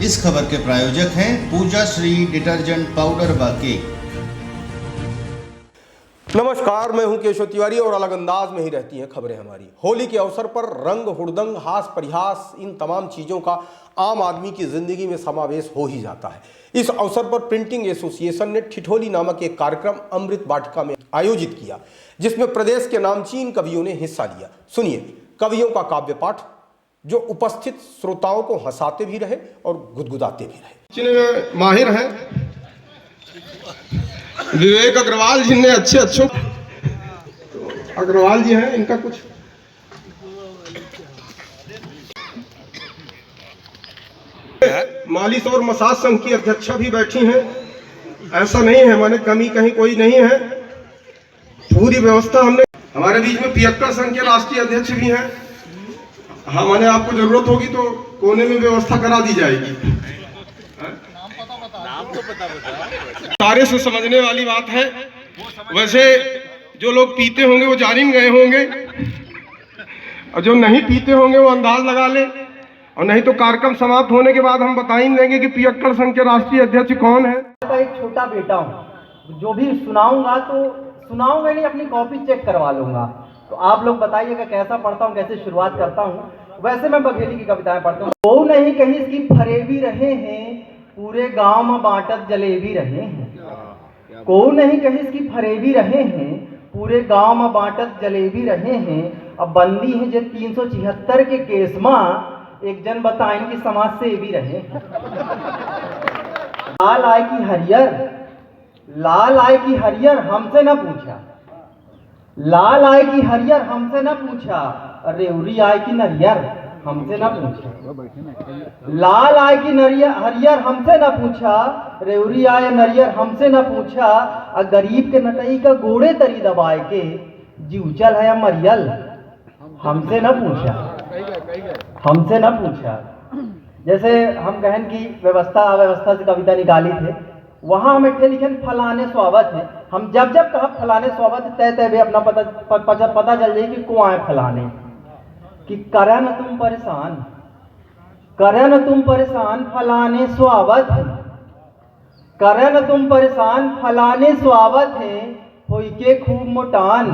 इस खबर के प्रायोजक हैं पूजा श्री डिटर्जेंट पाउडर व केक। नमस्कार, मैं हूं केशव तिवारी और अलग अंदाज में ही रहती हैं खबरें हमारी। होली के अवसर पर रंग, हुड़दंग, हास परिहास, इन तमाम चीज़ों का आम आदमी की जिंदगी में समावेश हो ही जाता है। इस अवसर पर प्रिंटिंग एसोसिएशन ने ठिठोली नामक एक कार्यक्रम अमृत वाटिका में आयोजित किया, जिसमें प्रदेश के नामचीन कवियों ने हिस्सा लिया। सुनिए कवियों का काव्य पाठ, जो उपस्थित श्रोताओं को हंसाते भी रहे और गुदगुदाते भी रहे। माहिर हैं विवेक अग्रवाल जी ने अच्छे अग्रवाल जी हैं, इनका कुछ मालिश और मसाज संघ की अध्यक्षा भी बैठी हैं। ऐसा नहीं है माने कमी कहीं कोई नहीं है, पूरी व्यवस्था हमने। हमारे बीच में पियक्कर संघ के राष्ट्रीय अध्यक्ष भी हैं। हाँ, माने आपको जरूरत होगी तो कोने में व्यवस्था करा दी जाएगी। सारे से समझने वाली बात है। वैसे जो लोग पीते होंगे वो जान गए होंगे, और जो नहीं पीते होंगे वो अंदाज लगा ले, और नहीं तो कार्यक्रम समाप्त होने के बाद हम बता ही देंगे कि पियक्कर संघ के राष्ट्रीय अध्यक्ष कौन है। एक छोटा बेटा हूँ, जो भी सुनाऊंगा तो सुनाऊंगा नहीं, अपनी कॉपी चेक करवा लूंगा। तो आप लोग बताइएगा कैसा पढ़ता हूँ, कैसे शुरुआत करता हूँ। वैसे मैं बघेली की कविताएं पढ़ता हूँ। वो नहीं कहीं इसकी फरेबी रहे हैं, पूरे गांव में बांटत जलेबी रहे हैं। को नहीं कहीं इसकी फरेबी रहे हैं, पूरे गांव में बांटत जलेबी रहे हैं। अब बंदी है जो 376 के केस में एक जन बताएं कि समाज से भी रहे। लाल आय की हरियर, लाल आय की हरियर हमसे न पूछा, लाल आय की हरियर हमसे न पूछा, रेवरी आय की नरियर हमसे न पूछा। लाल आय की हरियर हमसे न पूछा, रेवरी आय नरियर हमसे न पूछा। और गरीब के नटई का गोड़े तरी दबाए के जीवचल है मरियल हमसे न पूछा, हमसे न पूछा। जैसे हम कहन की व्यवस्था अव्यवस्था से कविता निकाली थे, वहां हम एक लिखन फलाने स्वागत है। हम जब जब कहा फलाने स्वागत है, तय तय अपना पता चल जाए कि को आए फलाने कि करे न तुम परेशान, करे न तुम परेशान फलाने स्वागत है, करे न तुम परेशान फलाने स्वागत है, होई के खूब मोटान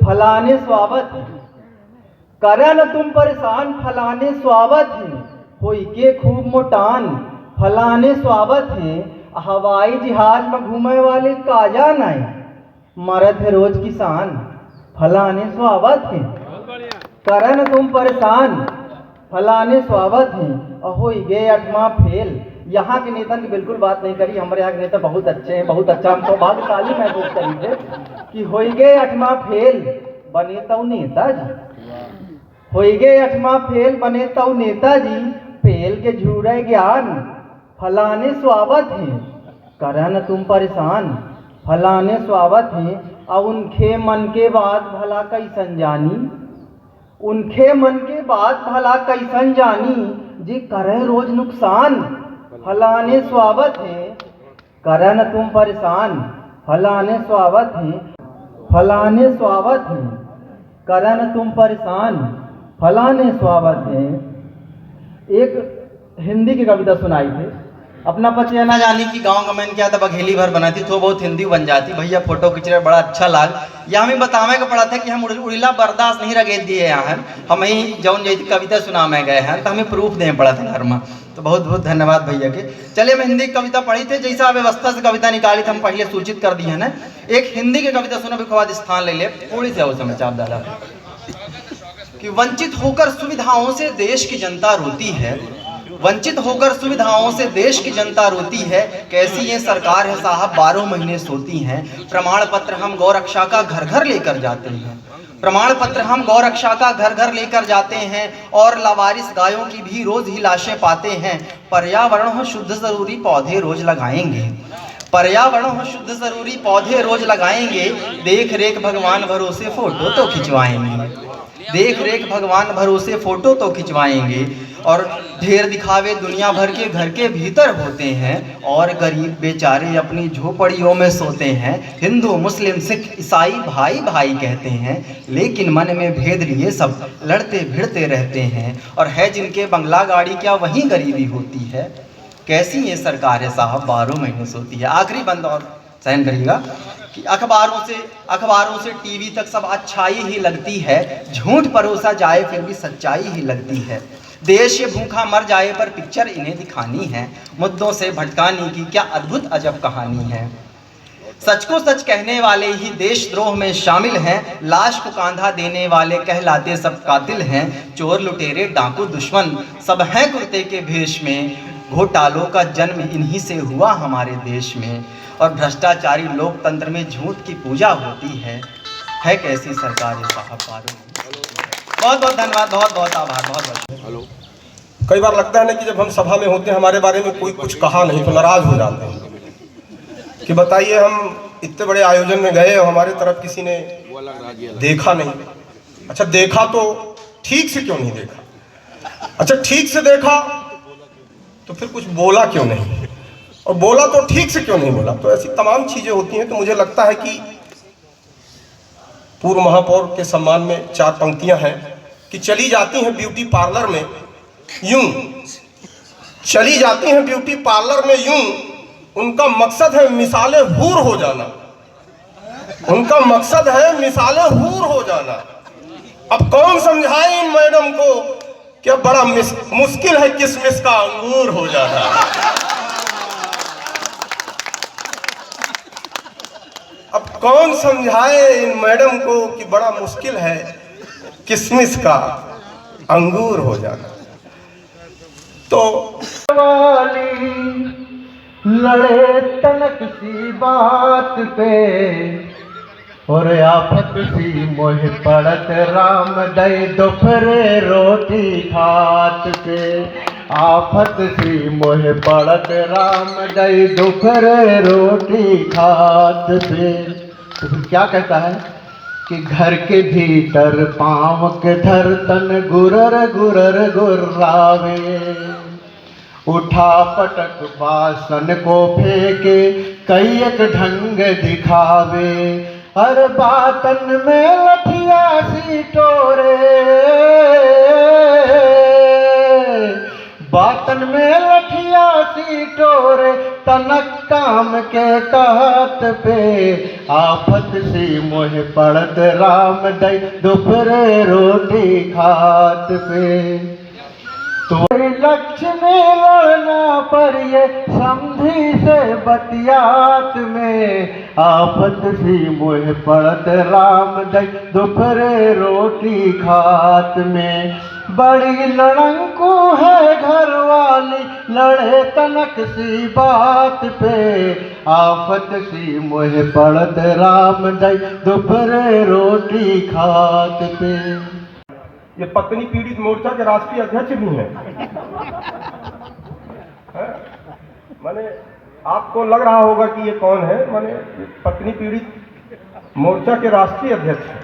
फलाने स्वागत है। करे न तुम परेशान फलाने स्वागत है, होई के खूब मोटान फलाने स्वागत है। हवाई जहाज में घूमे वाले काजा नहीं, मरद है रोज किसान फलाने स्वागत है। करे न तुम परेशान फलाने स्वागत हैं, होई गे 8वां फेल। यहाँ के नेता की बिल्कुल बात नहीं करी, हमारे यहाँ के नेता बहुत अच्छे हैं, बहुत अच्छा। हम सौभाग्यशाली महसूस करी थे कि होई गे 8वां फेल बने तो नेताजी, होई गे 8वां फेल बने तो नेताजी, फेल के झूरे ज्ञान फलाने स्वागत हैं। करे न तुम परेशान फलाने स्वागत हैं। और उनके मन के बात भला कैसन जानी, उनके मन के बात भला कैसन जानी, जी करे रोज नुकसान फलाने स्वागत है। करे न तुम परेशान फलाने स्वागत है, फलाने स्वागत है। करे न तुम परेशान फलाने स्वागत है। एक हिंदी की कविता सुनाई थी, अपना पचे ना जानी कि गांव का मैंने क्या था बघेली भर बनाती तो बहुत हिंदी बन जाती। भैया फोटो खींच रहे, बड़ा अच्छा लाग। यहाँ हमें बतावे का पड़ा था कि हम उड़ीला बर्दाश्त नहीं रगे दिए यहाँ, हम ही जौन जैसी कविता सुना में गए हैं, तो हमें प्रूफ देना पड़ा था घर में। तो बहुत बहुत धन्यवाद भैया के। चलिए, मैं हिंदी की कविता पढ़ी थी, जैसा व्यवस्था से कविता निकाली थी हम पहले सूचित कर दी है ना। एक हिंदी की कविता सुना भी बाद स्थान ले ले, थोड़ी सी और समझ आप डाला कि वंचित होकर सुविधाओं से देश की जनता रोती है, वंचित होकर सुविधाओं से देश की जनता रोती है। कैसी ये सरकार है साहब 12 महीने सोती हैं। प्रमाण पत्र हम गौरक्षा का घर घर लेकर जाते हैं, प्रमाण पत्र हम गौरक्षा का घर घर लेकर जाते हैं, और लावारिस गायों की भी रोज ही लाशें पाते हैं। पर्यावरण हो शुद्ध जरूरी पौधे रोज लगाएंगे, पर्यावरण हो शुद्ध जरूरी, पौधे रोज लगाएंगे, देख रेख भगवान भरोसे फोटो तो खिंचवाएंगे, देख रेख भगवान भरोसे फोटो तो खिंचवाएंगे। और ढेर दिखावे दुनिया भर के घर के भीतर होते हैं, और गरीब बेचारे अपनी झोपड़ियों में सोते हैं। हिंदू मुस्लिम सिख ईसाई भाई भाई कहते हैं, लेकिन मन में भेद लिए सब लड़ते भिड़ते रहते हैं। और है जिनके बंगला गाड़ी, क्या वहीं गरीबी होती है? कैसी ये सरकार है साहब, 12 महीने सोती है। आखिरी बंद और सहन करिएगा कि अखबारों से टीवी तक सब अच्छाई ही लगती है, झूठ परोसा जाए फिर भी सच्चाई ही लगती है। देश ये भूखा मर जाए पर पिक्चर इन्हें दिखानी है, मुद्दों से भटकाने की क्या अद्भुत अजब कहानी है। सच को सच कहने वाले ही देशद्रोह में शामिल हैं, लाश को कांधा देने वाले कहलाते सब कातिल हैं। चोर लुटेरे डाकू दुश्मन सब हैं कुर्ते के भेष में, घोटालों का जन्म इन्हीं से हुआ हमारे देश में। और भ्रष्टाचारी लोकतंत्र में झूठ की पूजा होती है कैसी सरकार है साहब। बहुत बहुत धन्यवाद, बहुत बहुत आभार, बहुत बहुत। कई बार लगता है ना कि जब हम सभा में होते हैं हमारे बारे में कोई कुछ कहा नहीं तो नाराज हो जाते हैं कि बताइए हम इतने बड़े आयोजन में गए और हमारे तरफ किसी ने देखा नहीं। अच्छा देखा तो ठीक से क्यों नहीं देखा? अच्छा ठीक से देखा तो फिर कुछ बोला क्यों नहीं? और बोला तो ठीक से क्यों नहीं बोला? तो ऐसी तमाम चीजें होती हैं। तो मुझे लगता है कि पूर्व महापौर के सम्मान में 4 पंक्तियां हैं कि चली जाती हैं ब्यूटी पार्लर में यूं, चली जाती हैं ब्यूटी पार्लर में यूं, उनका मकसद है मिसाले हूर हो जाना, उनका मकसद है मिसाले हूर हो जाना। अब कौन समझाए इन मैडम को कि अब बड़ा मुश्किल है किसमिस का अंगूर हो जाना। अब कौन समझाए इन मैडम को कि बड़ा मुश्किल है किसमिस का अंगूर हो जाना। तो वाली लड़े तनक सी बात पे, और आफत सी मोह पड़त राम दई दोपहरे रोटी खात पे, आफत सी मोह पड़त राम दई दोपहरे रोटी खात पे। तो फिर क्या कहता है कि घर के भीतर पाँव के धर तन गुरर गुरर गुर्रावे, उठा पटक बासन को फेंके कई एक ढंग दिखावे। हर बातन में लठिया सी टोरे, बातन में लठिया सी टोरे, तनक काम के कहत पे, आफत सी मोह पड़त राम दई दोपहरे रोटी खात पे। तो लक्ष्य में लड़ना पर ये समझी से बतियात में, आफत सी मोह पड़त राम दई दोपहरे रोटी खात में। बड़ी लड़ंकू है घर वाली लड़े तनक सी बात पे, आफत सी मोह पड़त राम दई दोपहरे रोटी खात पे। ये पत्नी पीड़ित मोर्चा के राष्ट्रीय अध्यक्ष भी हैं। माने आपको लग रहा होगा कि ये कौन है, माने पत्नी पीड़ित मोर्चा के राष्ट्रीय अध्यक्ष हैं।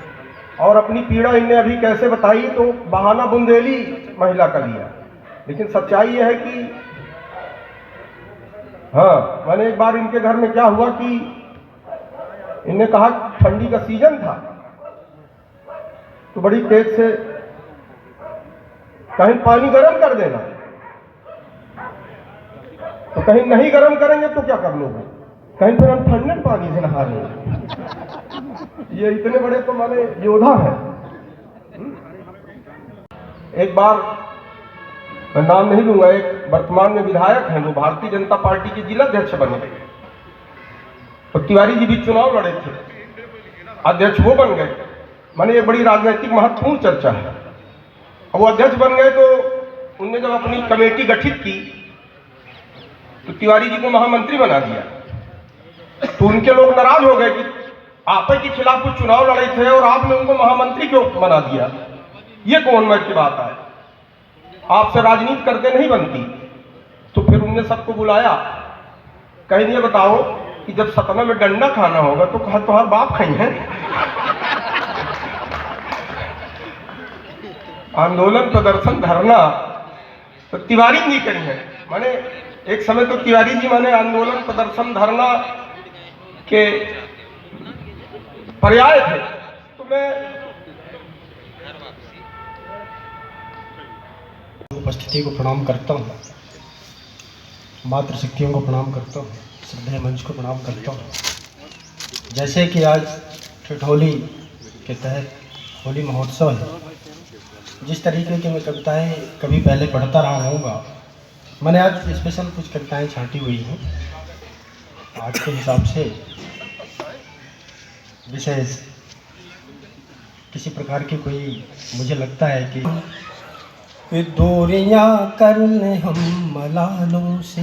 और अपनी पीड़ा इनने अभी कैसे बताई तो बहाना बुंदेली महिला का लिया, लेकिन सच्चाई यह है कि हाँ, मैंने एक बार इनके घर में क्या हुआ कि इनने कहा ठंडी का सीजन था तो बड़ी तेज से कहीं पानी गर्म कर देना, तो कहीं नहीं गर्म करेंगे तो क्या कर लोगे, कहीं फिर हम ठंडे पानी से नहा लेंगे। ये इतने बड़े तो माने योद्धा हैं। एक बार मैं नाम नहीं लूंगा, एक वर्तमान में विधायक हैं, वो भारतीय जनता पार्टी के जिला अध्यक्ष बने तो तिवारी जी भी चुनाव लड़े थे, अध्यक्ष वो बन गए। माने ये बड़ी राजनीतिक महत्वपूर्ण चर्चा है। अब वो अध्यक्ष बन गए तो उनने जब अपनी कमेटी गठित की तो तिवारी जी को महामंत्री बना दिया। तो उनके लोग नाराज हो गए कि आप के खिलाफ कुछ चुनाव लड़े थे और आपने उनको महामंत्री क्यों बना दिया, ये कौन मर्द की बात है, आपसे राजनीति करते नहीं बनती। तो फिर उनने सबको बुलाया, कहीं ये बताओ कि जब सतना में डंडा खाना होगा तो कहा तुम्हार बाप खाई है। आंदोलन प्रदर्शन धरना तो तिवारी जी करी है। माने एक समय तो तिवारी जी माने आंदोलन प्रदर्शन धरना के पर्याय थे। तो मैं उपस्थिति को प्रणाम करता हूँ, मातृशक्तियों को प्रणाम करता हूँ, श्रद्धेय मंच को प्रणाम करता हूँ। जैसे कि आज ठिठोली के तहत होली महोत्सव है, जिस तरीके की मैं कविताएं कभी पहले पढ़ता रहा होऊंगा, मैंने आज स्पेशल कुछ कविताएं छांटी हुई हैं। आज के हिसाब से विशेष किसी प्रकार की कोई मुझे लगता है कि दूरियां कर ले हम मलालों से,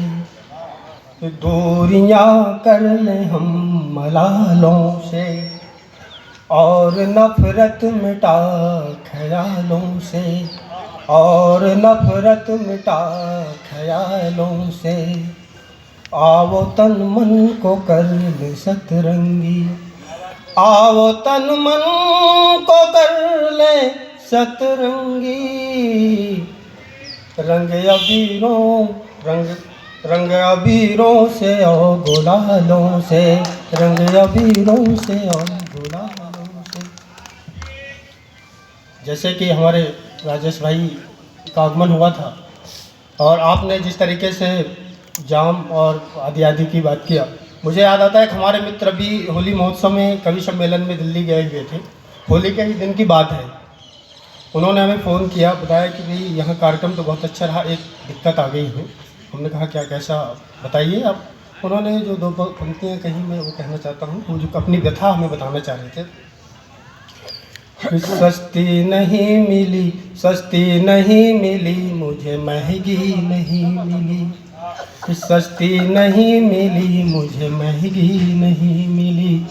दूरियां कर ले हम मलालों से, और नफरत मिटा ख्यालों से, और नफरत मिटा ख्यालों से। आओ तन मन को कर ले सतरंगी, आओ तन मन को कर ले सतरंगी। रंग अबीरों रंग अबीरों से और गुलालों से, रंग अबीरों से और गुलालों से। जैसे कि हमारे राजेश भाई का आगमन हुआ था और आपने जिस तरीके से जाम और आदि की बात किया, मुझे याद आता है कि हमारे मित्र भी होली महोत्सव में कवि सम्मेलन में दिल्ली गए हुए थे। होली के ही दिन की बात है, उन्होंने हमें फ़ोन किया, बताया कि भाई यहाँ कार्यक्रम तो बहुत अच्छा रहा, एक दिक्कत आ गई है। हमने कहा क्या, कैसा, बताइए आप। उन्होंने जो दो पंक्तियाँ कही मैं वो कहना चाहता हूँ, वो जो अपनी व्यथा हमें बताना चाह रहे थे। सस्ती नहीं मिली, सस्ती नहीं मिली, मुझे महंगी नहीं मिली, सस्ती नहीं मिली, मुझे महंगी नहीं मिली,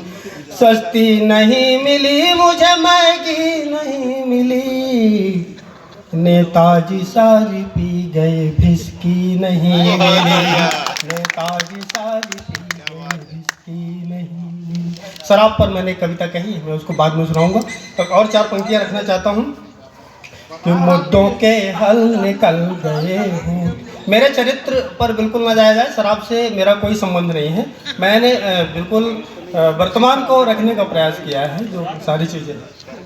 सस्ती नहीं मिली, मुझे महंगी नहीं मिली। नेताजी सारी पी गए, भिस्की नहीं मिली, नेताजी सारी पी गए, भिस्की नहीं मिली। शराब पर मैंने कविता कही है, मैं उसको बाद में सुनाऊंगा। तो और चार पंक्तियां रखना चाहता हूँ कि मुद्दों के हल निकल गए हूँ। मेरे चरित्र पर बिल्कुल ना जाया जाए, शराब से मेरा कोई संबंध नहीं है। मैंने बिल्कुल वर्तमान को रखने का प्रयास किया है, जो सारी चीज़ें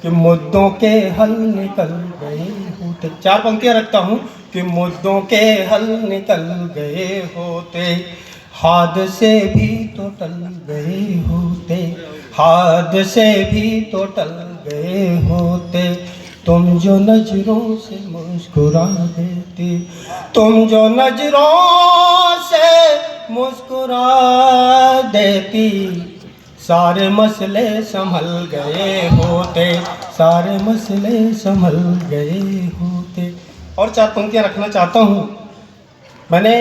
कि मुद्दों के हल निकल गए होते। चार पंक्तियां रखता हूँ कि मुद्दों के हल निकल गए होते, हादसे भी तो टल गए होते, हादसे भी तो टल गए होते। तुम जो नजरों से मुस्कुरा देती, तुम जो नजरों से मुस्कुरा देती, सारे मसले संभल गए होते, सारे मसले संभल गए होते। और चार पंक्तियाँ रखना चाहता हूँ। मैंने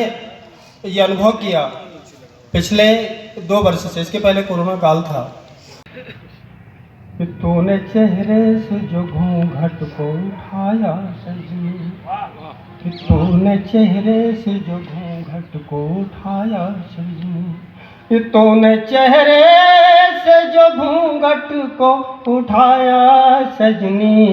ये अनुभव किया पिछले 2 वर्ष से, इसके पहले कोरोना काल था, कि तूने चेहरे से जो घूंघट को उठाया सजनी, कि तूने चेहरे से जो घूंघट को उठाया सजनी, कि तूने चेहरे से जो घूंघट को उठाया सजनी।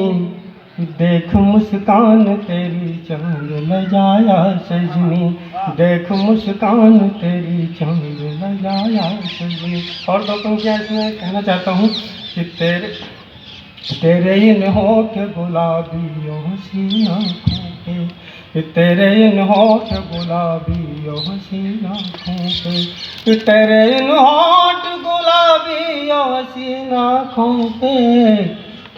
देख मुस्कान तेरी चांद लजाया सजनी, देख मुस्कान तेरी चांद लजाया सजनी। और दो पंक्तियाँ इसमें कहना चाहता हूँ कि तेरे इन होठ गुलाबी और हसीन आँखों पे, कि तेरे इन होठ गुलाबी और हसीन आँखों पे, कि तेरे इन होठ गुलाबी और हसीन आँखों पे।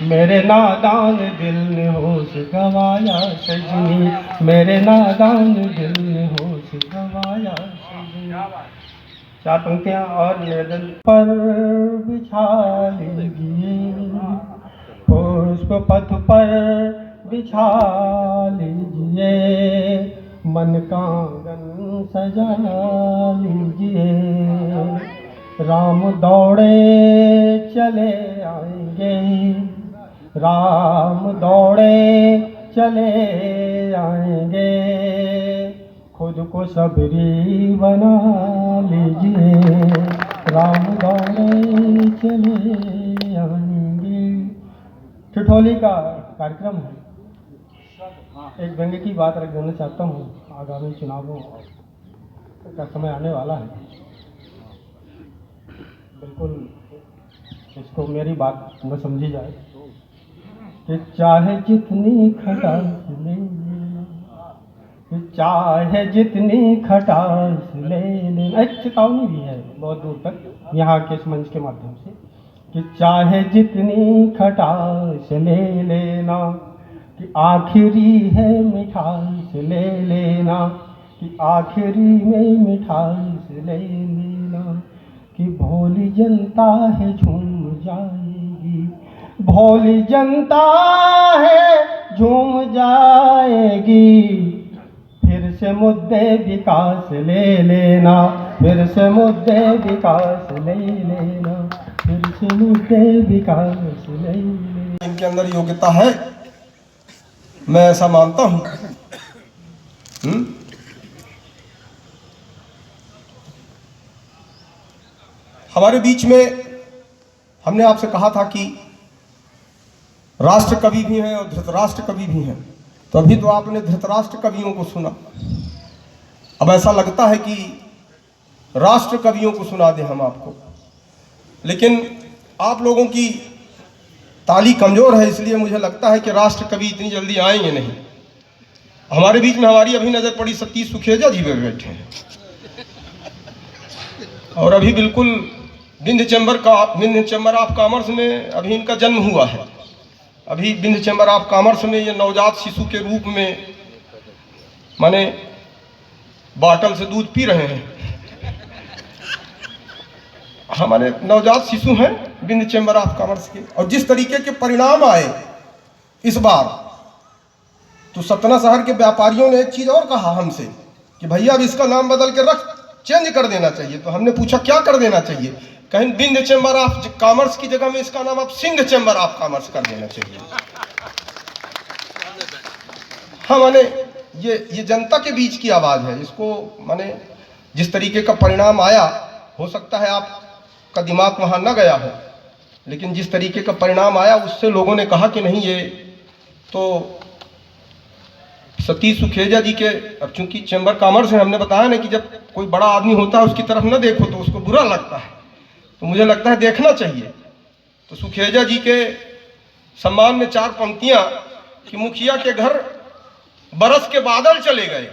मेरे नादान दिल ने होश गवाया सजनी, मेरे नादान दिल ने होश गवाया सजनी। चार पंक्तियाँ और निवेदन। पर बिछा लीजिए पुष्प पथ पर बिछा लीजिए, मन का आंगन सजा लीजिए। राम दौड़े चले आएंगे, राम दौड़े चले आएंगे, खुद को सबरी बना लीजिए, राम दौड़े चले आएंगे। ठिठोली का कार्यक्रम है। एक व्यंग्य की बात रख देना चाहता हूँ। आगामी चुनावों का समय आने वाला है, बिल्कुल इसको मेरी बात न समझी जाए कि चाहे जितनी खटास ले लेना, कि चाहे जितनी खटास ले लेना। एक चेतावनी भी है बहुत दूर तक यहाँ के इस मंच के माध्यम से कि चाहे जितनी खटास ले लेना, कि आखिरी है मिठास ले लेना, कि आखिरी में मिठास ले लेना, कि भोली जनता है झूम जाएगी, भोली जनता है झूम जाएगी। फिर से मुद्दे विकास ले लेना, फिर से मुद्दे विकास ले लेना, फिर से मुद्दे विकास ले लेना। इनके अंदर योग्यता है, मैं ऐसा मानता हूं। हमारे बीच में हमने आपसे कहा था कि राष्ट्र कवि भी हैं और धृतराष्ट्र कवि भी हैं, तो अभी तो आपने धृतराष्ट्र कवियों को सुना। अब ऐसा लगता है कि राष्ट्र कवियों को सुना दें हम आपको, लेकिन आप लोगों की ताली कमजोर है, इसलिए मुझे लगता है कि राष्ट्र कवि इतनी जल्दी आएंगे नहीं। हमारे बीच में हमारी अभी नजर पड़ी सतीश सुखेजा जी बैठे हैं, और अभी बिल्कुल विंध्य चैम्बर ऑफ कॉमर्स में अभी इनका जन्म हुआ है। अभी विंध्य चैम्बर ऑफ कॉमर्स में ये नवजात शिशु के रूप में माने बॉटल से दूध पी रहे हैं। हमारे नवजात शिशु हैं विंध्य चैम्बर ऑफ कॉमर्स के, और जिस तरीके के परिणाम आए इस बार, तो सतना शहर के व्यापारियों ने एक चीज और कहा हमसे कि भैया अब इसका नाम बदल के चेंज कर देना चाहिए। तो हमने पूछा क्या कर देना चाहिए? कहीं विंध्य चैम्बर ऑफ कॉमर्स की जगह में इसका नाम आप सिंध चैम्बर ऑफ कॉमर्स कर देना चाहिए। हाँ, माने ये जनता के बीच की आवाज है। इसको माने जिस तरीके का परिणाम आया, हो सकता है आपका दिमाग वहां न गया हो, लेकिन जिस तरीके का परिणाम आया उससे लोगों ने कहा कि नहीं, ये तो सतीश सुखेजा जी के, अब चूंकि चैम्बर कॉमर्स है, हमने बताया ना कि जब कोई बड़ा आदमी होता है उसकी तरफ न देखो तो उसको बुरा लगता है, तो मुझे लगता है देखना चाहिए। तो सुखेजा जी के सम्मान में 4 पंक्तियां कि मुखिया के घर बरस के बादल चले गए,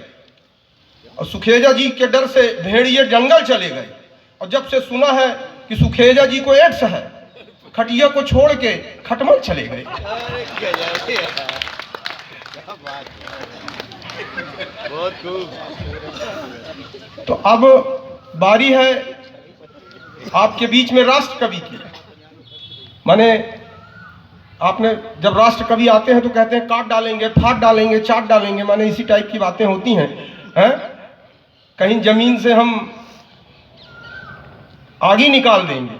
और सुखेजा जी के डर से भेड़िए जंगल चले गए, और जब से सुना है कि सुखेजा जी को एड्स है, खटिया को छोड़ के खटमल चले गए। तो अब बारी है आपके बीच में राष्ट्र कवि की। माने आपने जब राष्ट्र कवि आते हैं तो कहते हैं काट डालेंगे, फाड़ डालेंगे, चाट डालेंगे, माने इसी टाइप की बातें होती हैं, हैं? कहीं जमीन से हम आगी निकाल देंगे,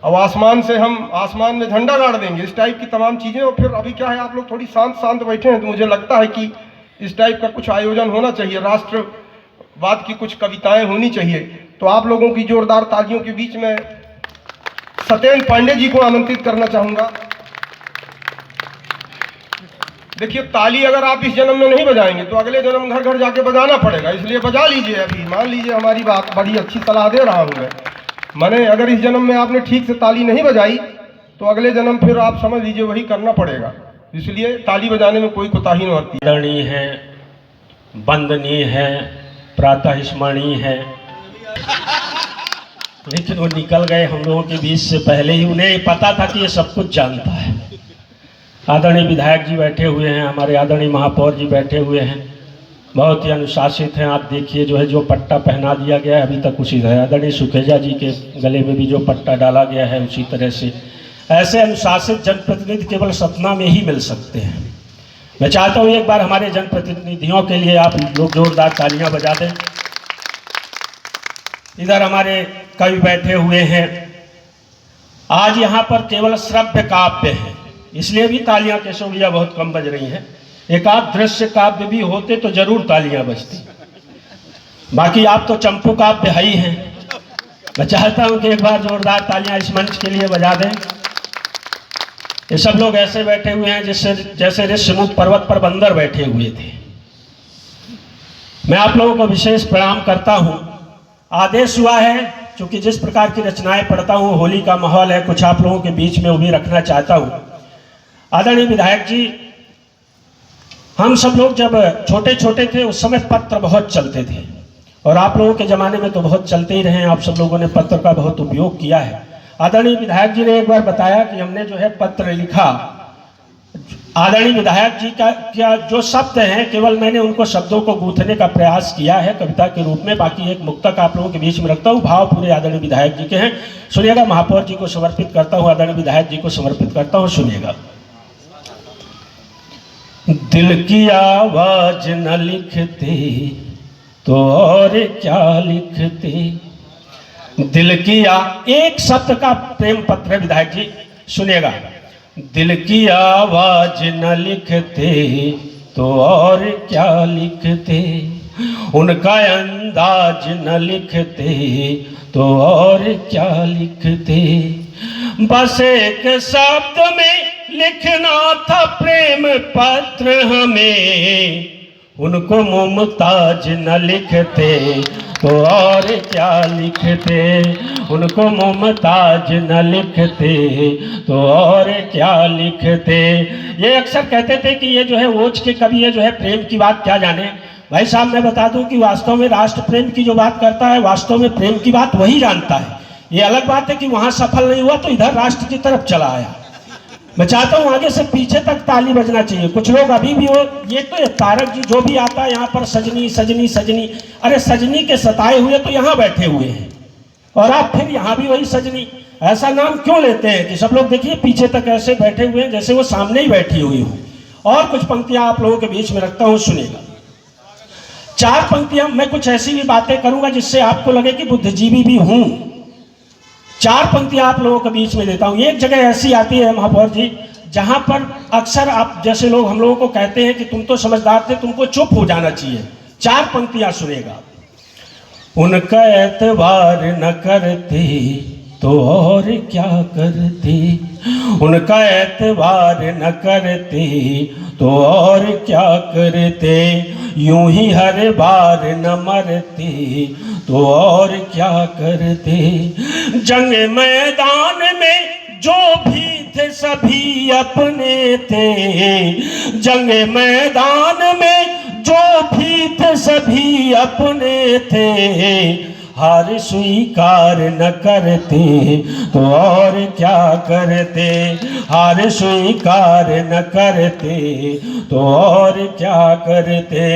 अब आसमान से हम आसमान में झंडा गाड़ देंगे, इस टाइप की तमाम चीजें। और फिर अभी क्या है, आप लोग थोड़ी शांत बैठे हैं, तो मुझे लगता है कि इस टाइप का कुछ आयोजन होना चाहिए, राष्ट्रवाद की कुछ कविताएं होनी चाहिए। तो आप लोगों की जोरदार तालियों के बीच में सत्येंद्र पांडे जी को आमंत्रित करना चाहूंगा। देखिए, ताली अगर आप इस जन्म में नहीं बजाएंगे तो अगले जन्म घर घर जाके बजाना पड़ेगा, इसलिए बजा लीजिए। अभी मान लीजिए हमारी बात, बड़ी अच्छी सलाह दे रहा हूं मैं। माने अगर इस जन्म में आपने ठीक से ताली नहीं बजाई तो अगले जन्म फिर आप समझ लीजिए वही करना पड़ेगा, इसलिए ताली बजाने में कोई कोताही न होती। आदरणीय है, वंदनीय है, प्रातः स्मरणीय है, लेकिन वो निकल गए हम लोगों के बीच से पहले ही। उन्हें पता था कि ये सब कुछ जानता है। आदरणीय विधायक जी बैठे हुए हैं, हमारे आदरणीय महापौर जी बैठे हुए हैं, बहुत ही अनुशासित हैं। आप देखिए जो है, जो पट्टा पहना दिया गया है अभी तक उसी तरह, आदरणीय सुखेजा जी के गले में भी जो पट्टा डाला गया है उसी तरह से। ऐसे अनुशासित जनप्रतिनिधि केवल सतना में ही मिल सकते हैं। मैं चाहता हूँ एक बार हमारे जनप्रतिनिधियों के लिए आप लोग जोरदार तालियां बजा दें। इधर हमारे कवि बैठे हुए हैं। आज यहाँ पर केवल श्रव्य काव्य है, इसलिए भी तालियां केशव भैया बहुत कम बज रही हैं। एक आध दृश्य काव्य भी होते तो जरूर तालियां बजती, बाकी आप तो चंपू काव्य है ही हैं। मैं चाहता हूं कि एक बार जोरदार तालियां इस मंच के लिए बजा दें। ये सब लोग ऐसे बैठे हुए हैं जैसे ऋषिमुख पर्वत पर बंदर बैठे हुए थे। मैं आप लोगों को विशेष प्रणाम करता हूं। आदेश हुआ है, क्योंकि जिस प्रकार की रचनाएं पढ़ता हूं, होली का माहौल है, कुछ आप लोगों के बीच में वो भी रखना चाहता हूं। आदरणीय विधायक जी, हम सब लोग जब छोटे छोटे थे उस समय पत्र बहुत चलते थे, और आप लोगों के ज़माने में तो बहुत चलते ही रहे हैं। आप सब लोगों ने पत्र का बहुत उपयोग किया है। आदरणीय विधायक जी ने एक बार बताया कि हमने जो है पत्र लिखा। आदरणीय विधायक जी का क्या जो शब्द हैं, केवल मैंने उनको शब्दों को गूंथने का प्रयास किया है कविता के रूप में। बाकी एक मुक्तक आप लोगों के बीच में रखता हूँ। भाव पूरे आदरणीय विधायक जी के हैं, सुनिएगा। महापौर जी को समर्पित करता हूँ, आदरणीय विधायक जी को समर्पित करता हूँ, सुनिएगा। दिल की आवाज न लिखते तो और क्या लिखते, दिल की एक शब्द का प्रेम पत्र है विधायक जी, सुनिएगा। दिल की आवाज न लिखते तो और क्या लिखते, उनका अंदाज न लिखते तो और क्या लिखते, बस एक शब्द में लिखना था प्रेम पत्र हमें, उनको मुमताज न लिखते तो और क्या लिखते, उनको मुमताज न लिखते तो और क्या लिखते। ये अक्सर कहते थे कि ये जो है ओज के कवि है, जो है प्रेम की बात क्या जाने। भाई साहब, मैं बता दूं कि वास्तव में राष्ट्र प्रेम की जो बात करता है, वास्तव में प्रेम की बात वही जानता है। ये अलग बात है कि वहां सफल नहीं हुआ तो इधर राष्ट्र की तरफ चला आया। मैं चाहता हूं आगे से पीछे तक ताली बजना चाहिए। कुछ लोग अभी भी वो ये तो तारक जी जो भी आता है यहाँ पर सजनी सजनी सजनी, अरे सजनी के सताए हुए तो यहाँ बैठे हुए हैं, और आप फिर यहाँ भी वही सजनी, ऐसा नाम क्यों लेते हैं कि सब लोग देखिए पीछे तक ऐसे बैठे हुए हैं जैसे वो सामने ही बैठी हुई हो। और कुछ पंक्तियां आप लोगों के बीच में रखता हूं, सुनिएगा। 4 पंक्तियां, मैं कुछ ऐसी भी बातें करूंगा जिससे आपको लगे कि बुद्धिजीवी भी हूं। 4 पंक्तियां आप लोगों के बीच में देता हूं। एक जगह ऐसी आती है महापौर जी, जहां पर अक्सर आप जैसे लोग हम लोगों को कहते हैं कि तुम तो समझदार थे, तुमको चुप हो जाना चाहिए। 4 पंक्तियां सुनेगा। उनका एतबार न करते तो और क्या करते, उनका एतबार न करते तो और क्या करते, यूं ही हर बार न मरते तो और क्या करते, जंग मैदान में जो भी थे सभी अपने थे, जंग मैदान में जो भी थे सभी अपने थे, हार स्वीकार न करते तो और क्या करते, हार स्वीकार न करते तो और क्या करते,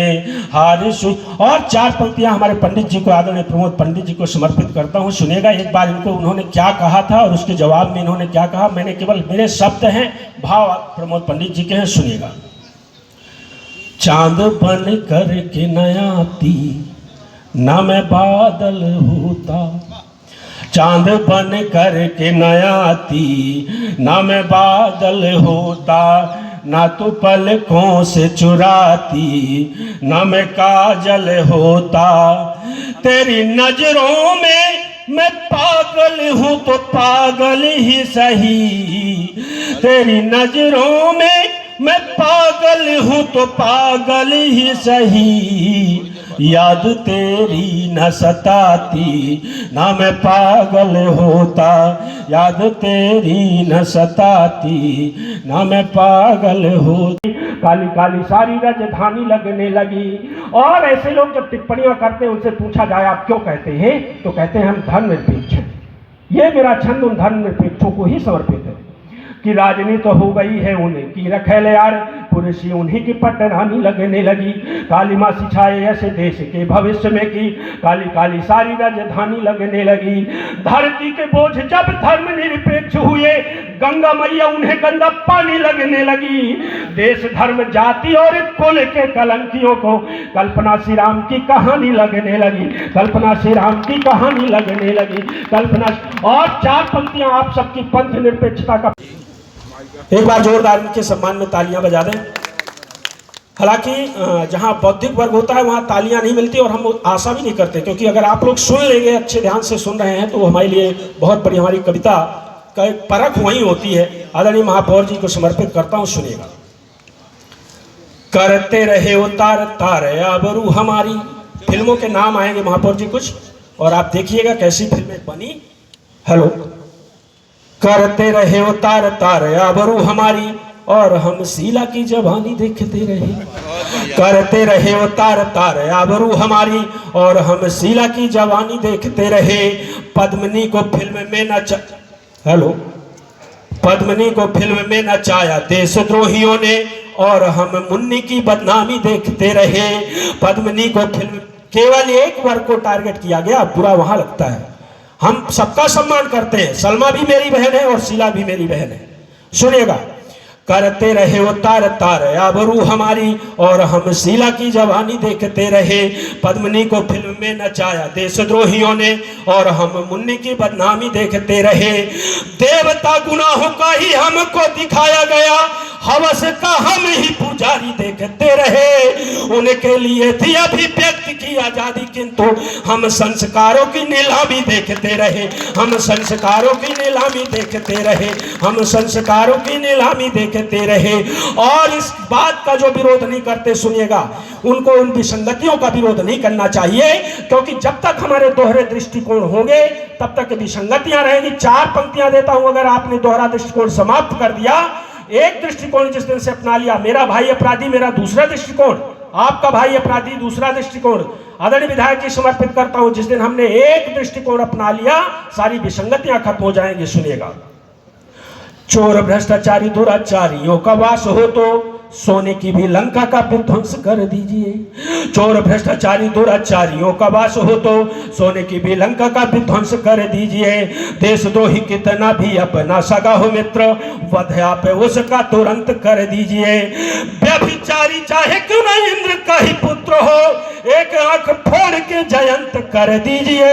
हार और 4 पंक्तियां हमारे पंडित जी को, आदरणीय प्रमोद पंडित जी को समर्पित करता हूं। सुनेगा एक बार इनको उन्होंने क्या कहा था और उसके जवाब में इन्होंने क्या कहा। मैंने केवल, मेरे शब्द हैं, भाव प्रमोद पंडित जी के हैं, सुनिएगा। चांद बन कर के न आती ना मैं बादल होता, चांद बन कर के न आती ना मैं बादल होता, ना तो पलकों से चुराती ना मैं काजल होता, तेरी नजरों में मैं पागल हूँ तो पागल ही सही, तेरी नजरों में मैं पागल हूँ तो पागल ही सही, याद तेरी न सताती ना मैं पागल होता, याद तेरी न सताती ना मैं पागल होती। काली काली सारी राजधानी लगने लगी। और ऐसे लोग जब टिप्पणियां करते हैं उनसे पूछा जाए आप क्यों कहते हैं, तो कहते हैं हम धर्मनिरपेक्ष हैं। ये मेरा छंद उन धर्मनिरपेक्षों को ही समर्पित है कि राजनीति तो हो गई है उन्हीं की रखेल यार, पुरुषी उन्हीं की पटरानी लगने लगी, काली माँ सिछाए ऐसे देश के भविष्य में की, काली काली सारी राजधानी लगने लगी। धरती के बोझ जब धर्म निरपेक्ष हुए, गंगा मैया उन्हें गंदा पानी लगने लगी। देश धर्म जाति और कुल के कलंकियों को कल्पना श्री राम की कहानी लगने लगी, कल्पना श्री राम की कहानी लगने लगी, कल्पना। और 4 पंक्तियां आप सबकी पंथ निरपेक्षता का। एक बार जोरदार इनके सम्मान में तालियां बजा दें। हालांकि जहाँ बौद्धिक वर्ग होता है वहाँ तालियां नहीं मिलती और हम आशा भी नहीं करते, क्योंकि अगर आप लोग सुन लेंगे, अच्छे ध्यान से सुन रहे हैं, तो वो हमारे लिए बहुत बड़ी, हमारी कविता का एक परख वहीं होती है। आदरणीय महापौर जी को समर्पित करता हूँ, सुनिएगा। करते रहे उतार तार आबरू हमारी, फिल्मों के नाम आएंगे महापौर जी कुछ, और आप देखिएगा कैसी फिल्में बनी। हेलो। करते रहे उतार तार आबरू हमारी और हम शीला की जवानी देखते रहे। करते रहे उतार तार आबरू हमारी और हम शीला की जवानी देखते रहे। पद्मिनी को फिल्म में हेलो। पद्मिनी को फिल्म में नचाया देशद्रोहियों ने और हम मुन्नी की बदनामी देखते रहे। पद्मिनी को फिल्म, केवल एक वर्ग को टारगेट किया गया, बुरा वहां लगता है। हम सबका सम्मान करते हैं, सलमा भी मेरी बहन है और शीला भी मेरी बहन है। सुनिएगा। करते रहे उतार तार आबरू हमारी और हम शीला की जवानी देखते रहे। पद्मिनी को फिल्म में नचाया देशद्रोहियों ने और हम मुन्नी की बदनामी देखते रहे। देवता गुनाहों का ही हमको दिखाया गया, हवस का हम ही पुजारी देखते रहे। उनके लिए थी अभिव्यक्ति की आजादी, किंतु हम संस्कारों की नीलामी देखते रहे। हम संस्कारों की नीलामी देखते रहे। हम संस्कारों की नीलामी देखते रहे। और इस बात का जो विरोध नहीं करते, सुनिएगा, उनको उन विसंगतियों का विरोध नहीं करना चाहिए, क्योंकि जब तक हमारे दोहरे दृष्टिकोण होंगे तब तक विसंगतियां रहेंगी। 4 पंक्तियां देता हूं, अगर आपने दोहरा दृष्टिकोण समाप्त कर दिया, एक दृष्टिकोण जिस दिन से अपना लिया, मेरा भाई अपराधी मेरा दूसरा दृष्टिकोण, आपका भाई अपराधी दूसरा दृष्टिकोण, आदरणीय विधायक जी समर्पित करता हूं, जिस दिन हमने एक दृष्टिकोण अपना लिया, सारी विसंगतियां खत्म हो जाएंगी। सुनिएगा। चोर भ्रष्टाचारी दुराचारियों का वास हो तो सोने की भी लंका का विध्वंस कर दीजिए। चोर भ्रष्टाचारी दुराचारियों का वास हो तो सोने की भी लंका का विध्वंस कर दीजिए। देशद्रोही कितना भी अपना सगा हो मित्र, वध आप उसका तुरंत कर दीजिए। व्यभिचारी चाहे क्यों न इंद्र का ही पुत्र हो, एक आंख फोड़ के जयंत कर दीजिए।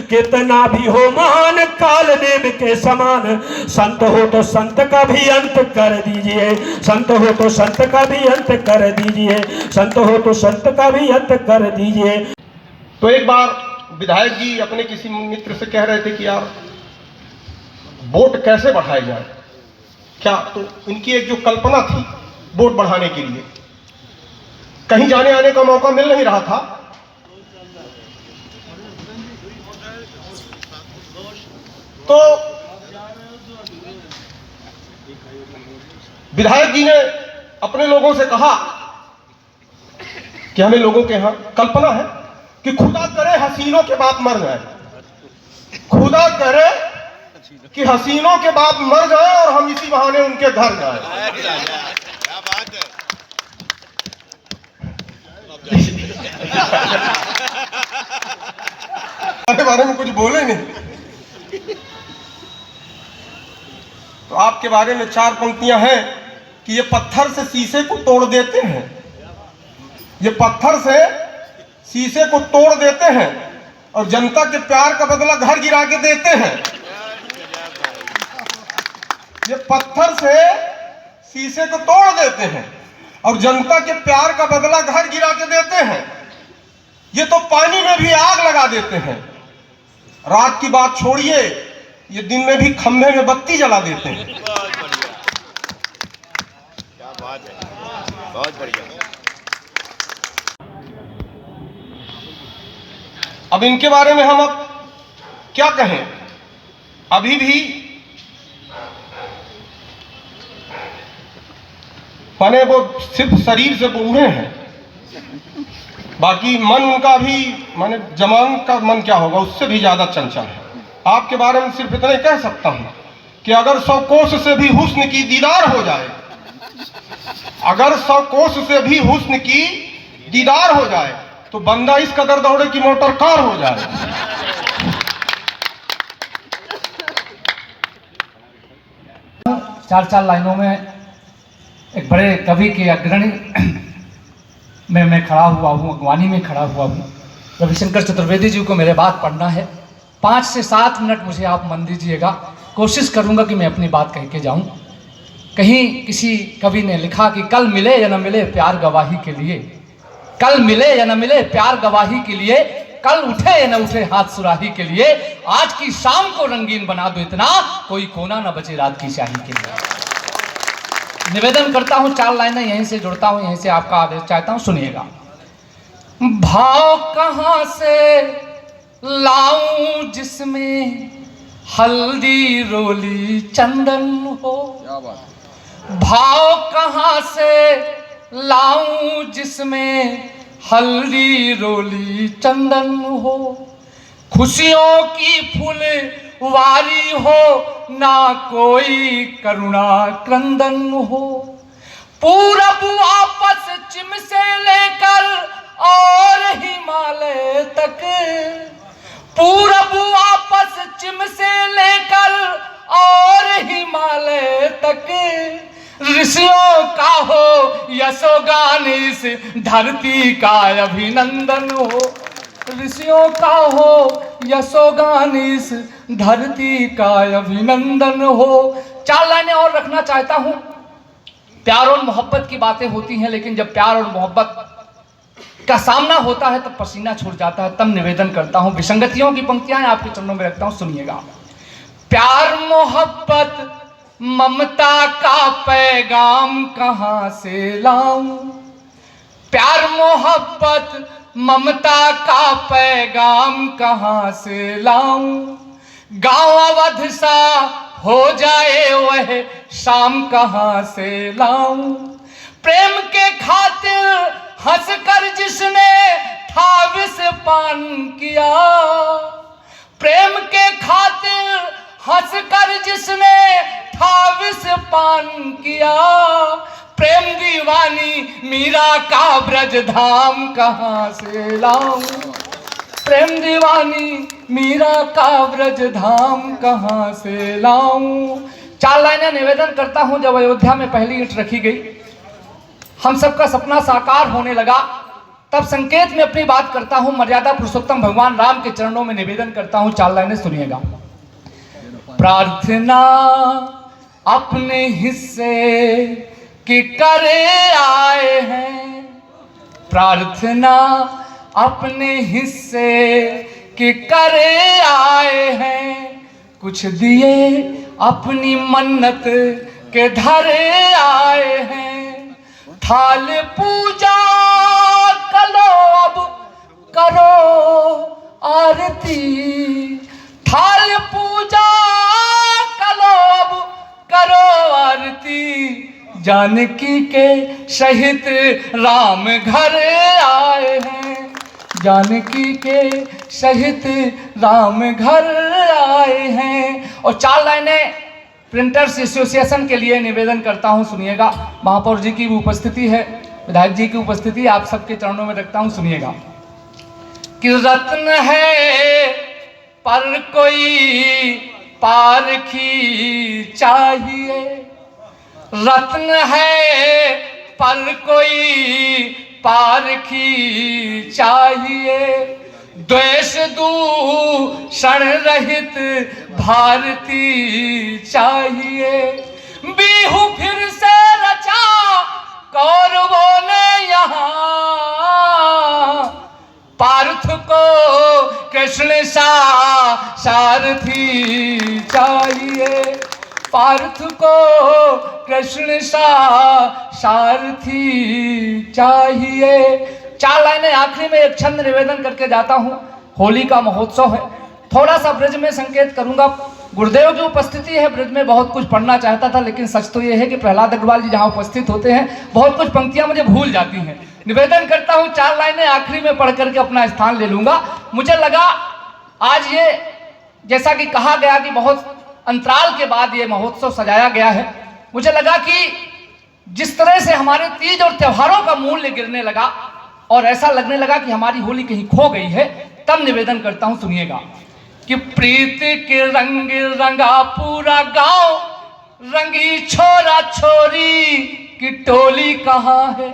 कितना भी हो महान काल नेम के समान, संत हो तो संत का भी अंत कर दीजिए। संत हो तो संत का भी अंत कर दीजिए। संत हो तो संत का भी अंत कर दीजिए। तो एक बार विधायक जी अपने किसी मित्र से कह रहे थे कि यार वोट कैसे बढ़ाया जाए, क्या, तो इनकी एक जो कल्पना थी वोट बढ़ाने के लिए, कहीं जाने आने का मौका मिल नहीं रहा था, तो विधायक जी ने अपने लोगों से कहा कि हमें लोगों के यहां कल्पना है कि खुदा करे हसीनों के बाप मर जाए, खुदा करे कि हसीनों के बाप मर जाए और हम इसी बहाने उनके घर जाए। क्या बात है। के बारे में कुछ बोले नहीं, तो आपके बारे में 4 पंक्तियां हैं कि ये पत्थर से शीशे को तोड़ देते हैं। ये पत्थर से शीशे को तोड़ देते हैं और जनता के प्यार का बदला घर गिरा के देते हैं। ये पत्थर से शीशे को तोड़ देते हैं और जनता के प्यार का बदला घर गिरा के देते हैं। ये तो पानी में भी आग लगा देते हैं। रात की बात छोड़िए, ये दिन में भी खंभे में बत्ती जला देते हैं। क्या बात है, बहुत बढ़िया। अब इनके बारे में हम अब क्या कहें, अभी भी माने वो सिर्फ शरीर से बूढ़े हैं, बाकी मन उनका भी माने जवान का मन क्या होगा उससे भी ज्यादा चंचल है। आपके बारे में सिर्फ इतना ही कह सकता हूं कि अगर 100 कोस से भी हुस्न की दीदार हो जाए, अगर 100 कोस से भी हुस्न की दीदार हो जाए तो बंदा इस कदर दौड़े कि मोटर कार हो जाए। चार लाइनों में एक बड़े कवि के अग्रणी में मैं खड़ा हुआ हूँ, अगवानी में खड़ा हुआ हूँ। रविशंकर चतुर्वेदी जी को मेरे बात पढ़ना है। 5 से 7 मिनट मुझे आप मन दीजिएगा, कोशिश करूँगा कि मैं अपनी बात कह के जाऊँ। कहीं किसी कवि ने लिखा कि कल मिले या न मिले प्यार गवाही के लिए, कल मिले या न मिले प्यार गवाही के लिए, कल उठे या न उठे हाथ सुराही के लिए, आज की शाम को रंगीन बना दो इतना, कोई कोना न बचे रात की स्याही के लिए। निवेदन करता हूं, 4 लाइनें यहीं से जुड़ता हूं, यहीं से आपका आदेश चाहता हूं, सुनिएगा। भाव कहां से लाऊं जिसमें हल्दी रोली चंदन हो, भाव कहां से लाऊं जिसमें हल्दी रोली चंदन हो, खुशियों की फुलवारी हो ना कोई करुणा क्रंदन हो, पूरब वापस पश्चिम से लेकर और हिमालय तक, पूरब वापस पश्चिम से लेकर और हिमालय तक, ऋषियों का हो यशोगान इस धरती का अभिनंदन हो, ऋषियों का हो यशोगान इस धरती का अभिनंदन हो। 4 लाइनें और रखना चाहता हूं। प्यार और मोहब्बत की बातें होती हैं, लेकिन जब प्यार और मोहब्बत का सामना होता है तब पसीना छूट जाता है, तब निवेदन करता हूं। विसंगतियों की पंक्तियां आपके चरणों में रखता हूं, सुनिएगा। प्यार मोहब्बत ममता का पैगाम कहां से लाऊं, प्यार मोहब्बत ममता का पैगाम कहां से लाऊं, गांव अवध सा हो जाए वह शाम कहां से लाऊं, प्रेम के खातिर हंसकर जिसने था विष पान किया, प्रेम के खातिर हंसकर जिसने था विष पान किया, प्रेम दीवानी मीरा का ब्रज धाम कहां से लाऊं, प्रेम दीवानी मीरा का ब्रज धाम कहां से लाऊं। 4 लाइनें निवेदन करता हूं। जब अयोध्या में पहली ईंट रखी गई, हम सबका सपना साकार होने लगा, तब संकेत में अपनी बात करता हूं, मर्यादा पुरुषोत्तम भगवान राम के चरणों में निवेदन करता हूं। 4 लाइनें सुनिएगा। प्रार्थना अपने हिस्से की करे आए हैं, प्रार्थना अपने हिस्से की करे आए हैं, कुछ दिए अपनी मन्नत के धरे आए हैं, थाल पूजा करो अब करो आरती, थाल पूजा करो अब करो आरती, जानकी के सहित राम घर आए हैं, जानकी के सहित राम घर आए हैं। और 4 लाइनें प्रिंटर्स एसोसिएशन के लिए निवेदन करता हूं, सुनिएगा। महापौर जी की भी उपस्थिति है, विधायक जी की उपस्थिति आप सबके चरणों में रखता हूं, सुनिएगा। कि रत्न है पर कोई पारखी चाहिए, रत्न है पर कोई पारखी चाहिए, द्वेष दूषण रहित भारती चाहिए, बिहू फिर से रचा कौरवों ने यहाँ, पार्थ को कृष्ण सा सारथी चाहिए, पार्थ को कृष्ण सा सारथी चाहिए। 4 लाइनें आखिरी में एक छंद निवेदन करके जाता हूं। होली का महोत्सव है, थोड़ा सा ब्रज में संकेत करूंगा। गुरुदेव की उपस्थिति है, ब्रज में बहुत कुछ पढ़ना चाहता था, लेकिन सच तो यह है कि प्रहलाद अग्रवाल जी जहां उपस्थित होते हैं बहुत कुछ पंक्तियां मुझे भूल जाती हैं। निवेदन करता हूं, 4 लाइनें आखिरी में पढ़ करके अपना स्थान ले लूंगा। मुझे लगा आज ये, जैसा कि कहा गया कि बहुत अंतराल के बाद ये महोत्सव सजाया गया है, मुझे लगा कि जिस तरह से हमारे तीज और त्योहारों का मूल्य गिरने लगा और ऐसा लगने लगा कि हमारी होली कहीं खो गई है, तब निवेदन करता हूं, सुनिएगा। कि प्रीत के रंग रंगा पूरा गांव, रंगी छोरा छोरी की टोली कहां है,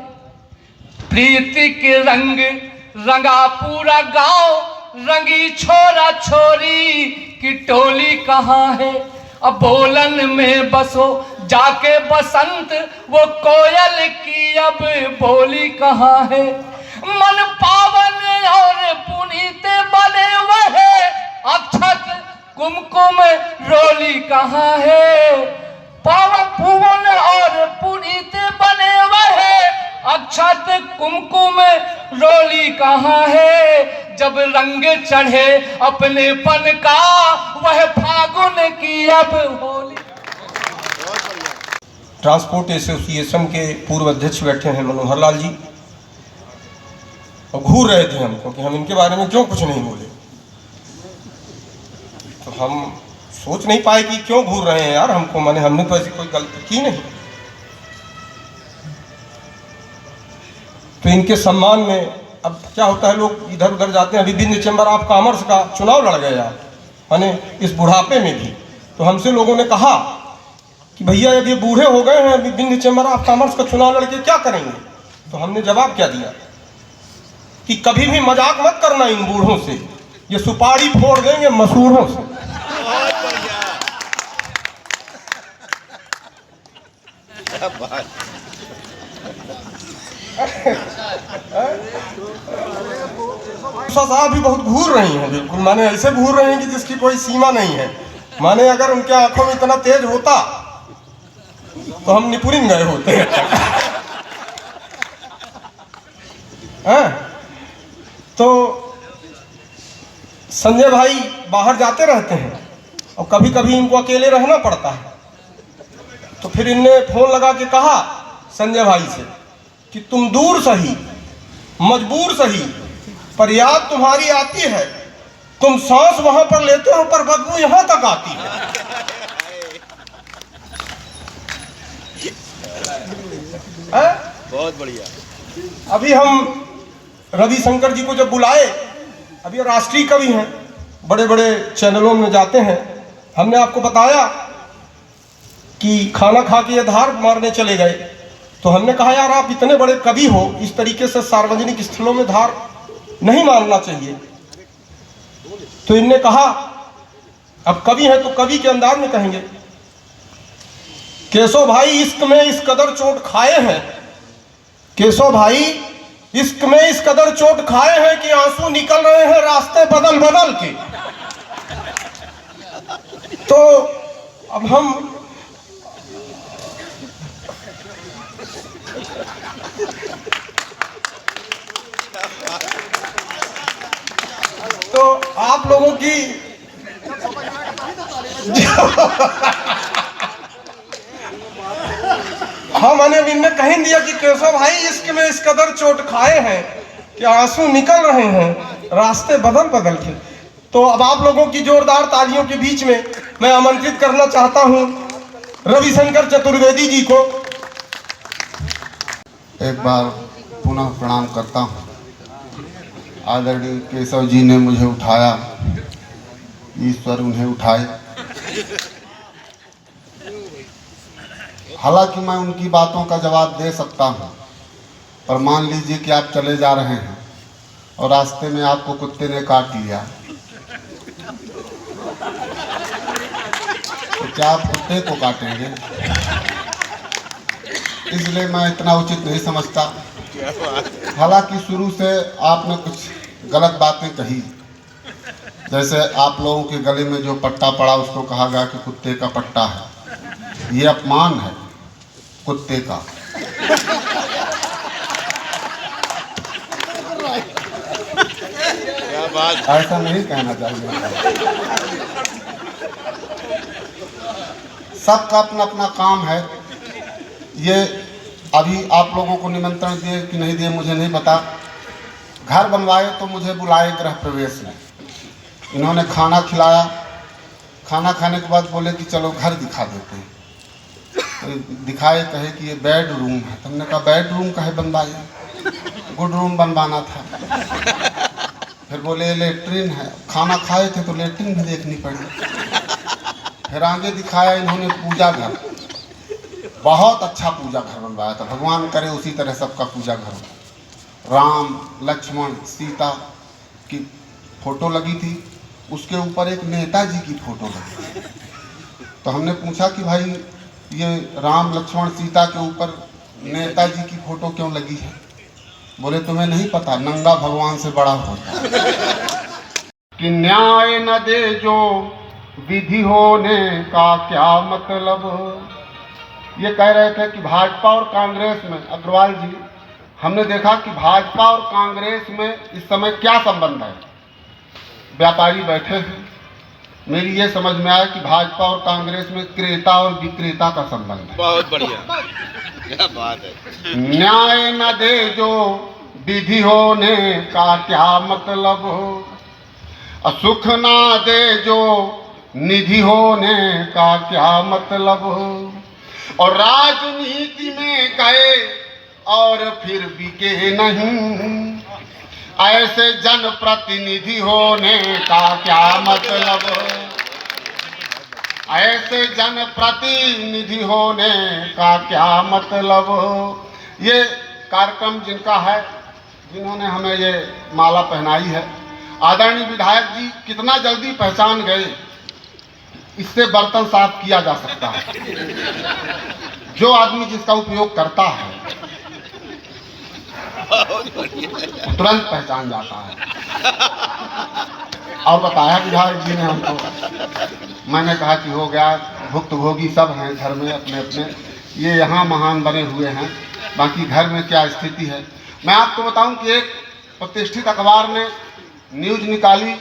प्रीत के रंग रंगा पूरा गांव, रंगी छोरा छोरी की टोली कहां है, अब बोलन में बसो जाके बसंत वो कोयल की अब बोली कहाँ है। मन पावन और पुनीत बने वह अक्षत कुमकुम रोली कहाँ है। पावन भुवन और पुनीत बने वह अक्षत कुमकुम रोली कहाँ है। जब रंग चढ़े अपने पन का वह फागुन की अब होली। ट्रांसपोर्ट एसोसिएशन के पूर्व अध्यक्ष बैठे हैं मनोहर लाल जी, और घूर रहे थे हमको कि हम इनके बारे में क्यों कुछ नहीं बोले। तो हम सोच नहीं पाए कि क्यों घूर रहे हैं यार हमको, माने हमने तो ऐसी कोई गलती की नहीं। तो इनके सम्मान में अब क्या होता है, लोग इधर उधर जाते हैं। अभी विंध्य चैम्बर ऑफ कॉमर्स का चुनाव लड़ गए आप, माने इस बुढ़ापे में भी। तो हमसे लोगों ने कहा कि भैया अब ये बूढ़े हो गए हैं, अभी विंध्य चैम्बर ऑफ कॉमर्स का चुनाव लड़के क्या करेंगे। तो हमने जवाब क्या दिया कि कभी भी मजाक मत करना इन बूढ़ों से, ये सुपारी फोड़ देंगे मसूड़ों से। साहब भी बहुत घूर रही हैं, बिल्कुल माने ऐसे घूर रहे हैं कि जिसकी कोई सीमा नहीं है। माने अगर उनके आंखों में इतना तेज होता तो हम निपुरिन गए होते हैं। तो संजय भाई बाहर जाते रहते हैं और कभी कभी इनको अकेले रहना पड़ता है। तो फिर इनने फोन लगा के कहा संजय भाई से कि तुम दूर सही मजबूर सही पर याद तुम्हारी आती है, तुम सांस वहां पर लेते हो पर बदबू यहां तक आती है। बहुत बढ़िया। अभी हम रविशंकर जी को जब बुलाए, अभी राष्ट्रीय कवि हैं, बड़े बड़े चैनलों में जाते हैं। हमने आपको बताया कि खाना खा के ये धार मारने चले गए। तो हमने कहा यार आप इतने बड़े कवि हो, इस तरीके से सार्वजनिक स्थलों में धार नहीं मारना चाहिए। तो इनने कहा अब कवि है तो कवि के अंदाज में कहेंगे, केशव भाई इश्क में इस कदर चोट खाए हैं, केशव भाई इश्क में इस कदर चोट खाए हैं कि आंसू निकल रहे हैं रास्ते बदल बदल के। तो अब हम तो आप लोगों की हाँ मैंने इनने कहीं दिया कि केशव भाई इश्क में इस कदर चोट खाए हैं कि आंसू निकल रहे हैं रास्ते बदल बदल के। तो अब आप लोगों की जोरदार तालियों के बीच में मैं आमंत्रित करना चाहता हूं रविशंकर चतुर्वेदी जी को। एक बार पुनः प्रणाम करता हूँ। आदरणीय केशव जी ने मुझे उठाया, ईश्वर उन्हें उठाए। हालांकि मैं उनकी बातों का जवाब दे सकता हूँ, पर मान लीजिए कि आप चले जा रहे हैं और रास्ते में आपको कुत्ते ने काट लिया, तो क्या आप कुत्ते को काटेंगे? इसलिए मैं इतना उचित नहीं समझता। हालांकि शुरू से आपने कुछ गलत बातें कही, जैसे आप लोगों के गले में जो पट्टा पड़ा उसको कहा गया कि कुत्ते का पट्टा है। ये अपमान है कुत्ते का। क्या बात। ऐसा नहीं कहना चाहिए। सबका अपना अपना काम है। ये अभी आप लोगों को निमंत्रण दिए कि नहीं दिए मुझे नहीं पता। घर बनवाए तो मुझे बुलाए गृह प्रवेश में, इन्होंने खाना खिलाया। खाना खाने के बाद बोले कि चलो घर दिखा देते हैं। तो दिखाए, कहे कि ये बेड रूम है। तो हमने कहा बेड रूम का है बनवाया, गुड रूम बनवाना था। फिर बोले ये लेटरिन है। खाना खाए थे तो लेटरिन भी देखनी पड़ी। फिर आगे दिखाया इन्होंने पूजा घर, बहुत अच्छा पूजा घर बनवाया था। भगवान करे उसी तरह सबका पूजा घर हो। राम लक्ष्मण सीता की फोटो लगी थी, उसके ऊपर एक नेताजी की फोटो लगी थी। तो हमने पूछा कि भाई ये राम लक्ष्मण सीता के ऊपर नेताजी की फोटो क्यों लगी है? बोले तुम्हें नहीं पता, नंगा भगवान से बड़ा होता है। कि न्याय न दे जो विधि होने का क्या मतलब। ये कह रहे थे कि भाजपा और कांग्रेस में, अग्रवाल जी, हमने देखा कि भाजपा और कांग्रेस में इस समय क्या संबंध है। व्यापारी बैठे हैं, मेरी ये समझ में आया कि भाजपा और कांग्रेस में क्रेता और विक्रेता का संबंध है। बहुत बढ़िया, क्या बात है। न्याय न दे जो विधि होने का क्या मतलब, सुख ना दे जो निधि होने का क्या मतलब। और राजनीति में गए और फिर बिके नहीं, ऐसे जनप्रतिनिधि होने का क्या मतलब। ऐसे जनप्रतिनिधि होने का क्या मतलब। ये कार्यक्रम जिनका है, जिन्होंने हमें ये माला पहनाई है, आदरणीय विधायक जी कितना जल्दी पहचान गए। इससे बर्तन साफ किया जा सकता है। जो आदमी जिसका उपयोग करता है तुरंत पहचान जाता है। और बताया विधायक जी ने हमको, मैंने कहा कि हो गया, भुक्तभोगी सब हैं घर में अपने अपने, ये यहाँ महान बने हुए हैं, बाकी घर में क्या स्थिति है। मैं आपको बताऊं कि एक प्रतिष्ठित अखबार ने न्यूज निकाली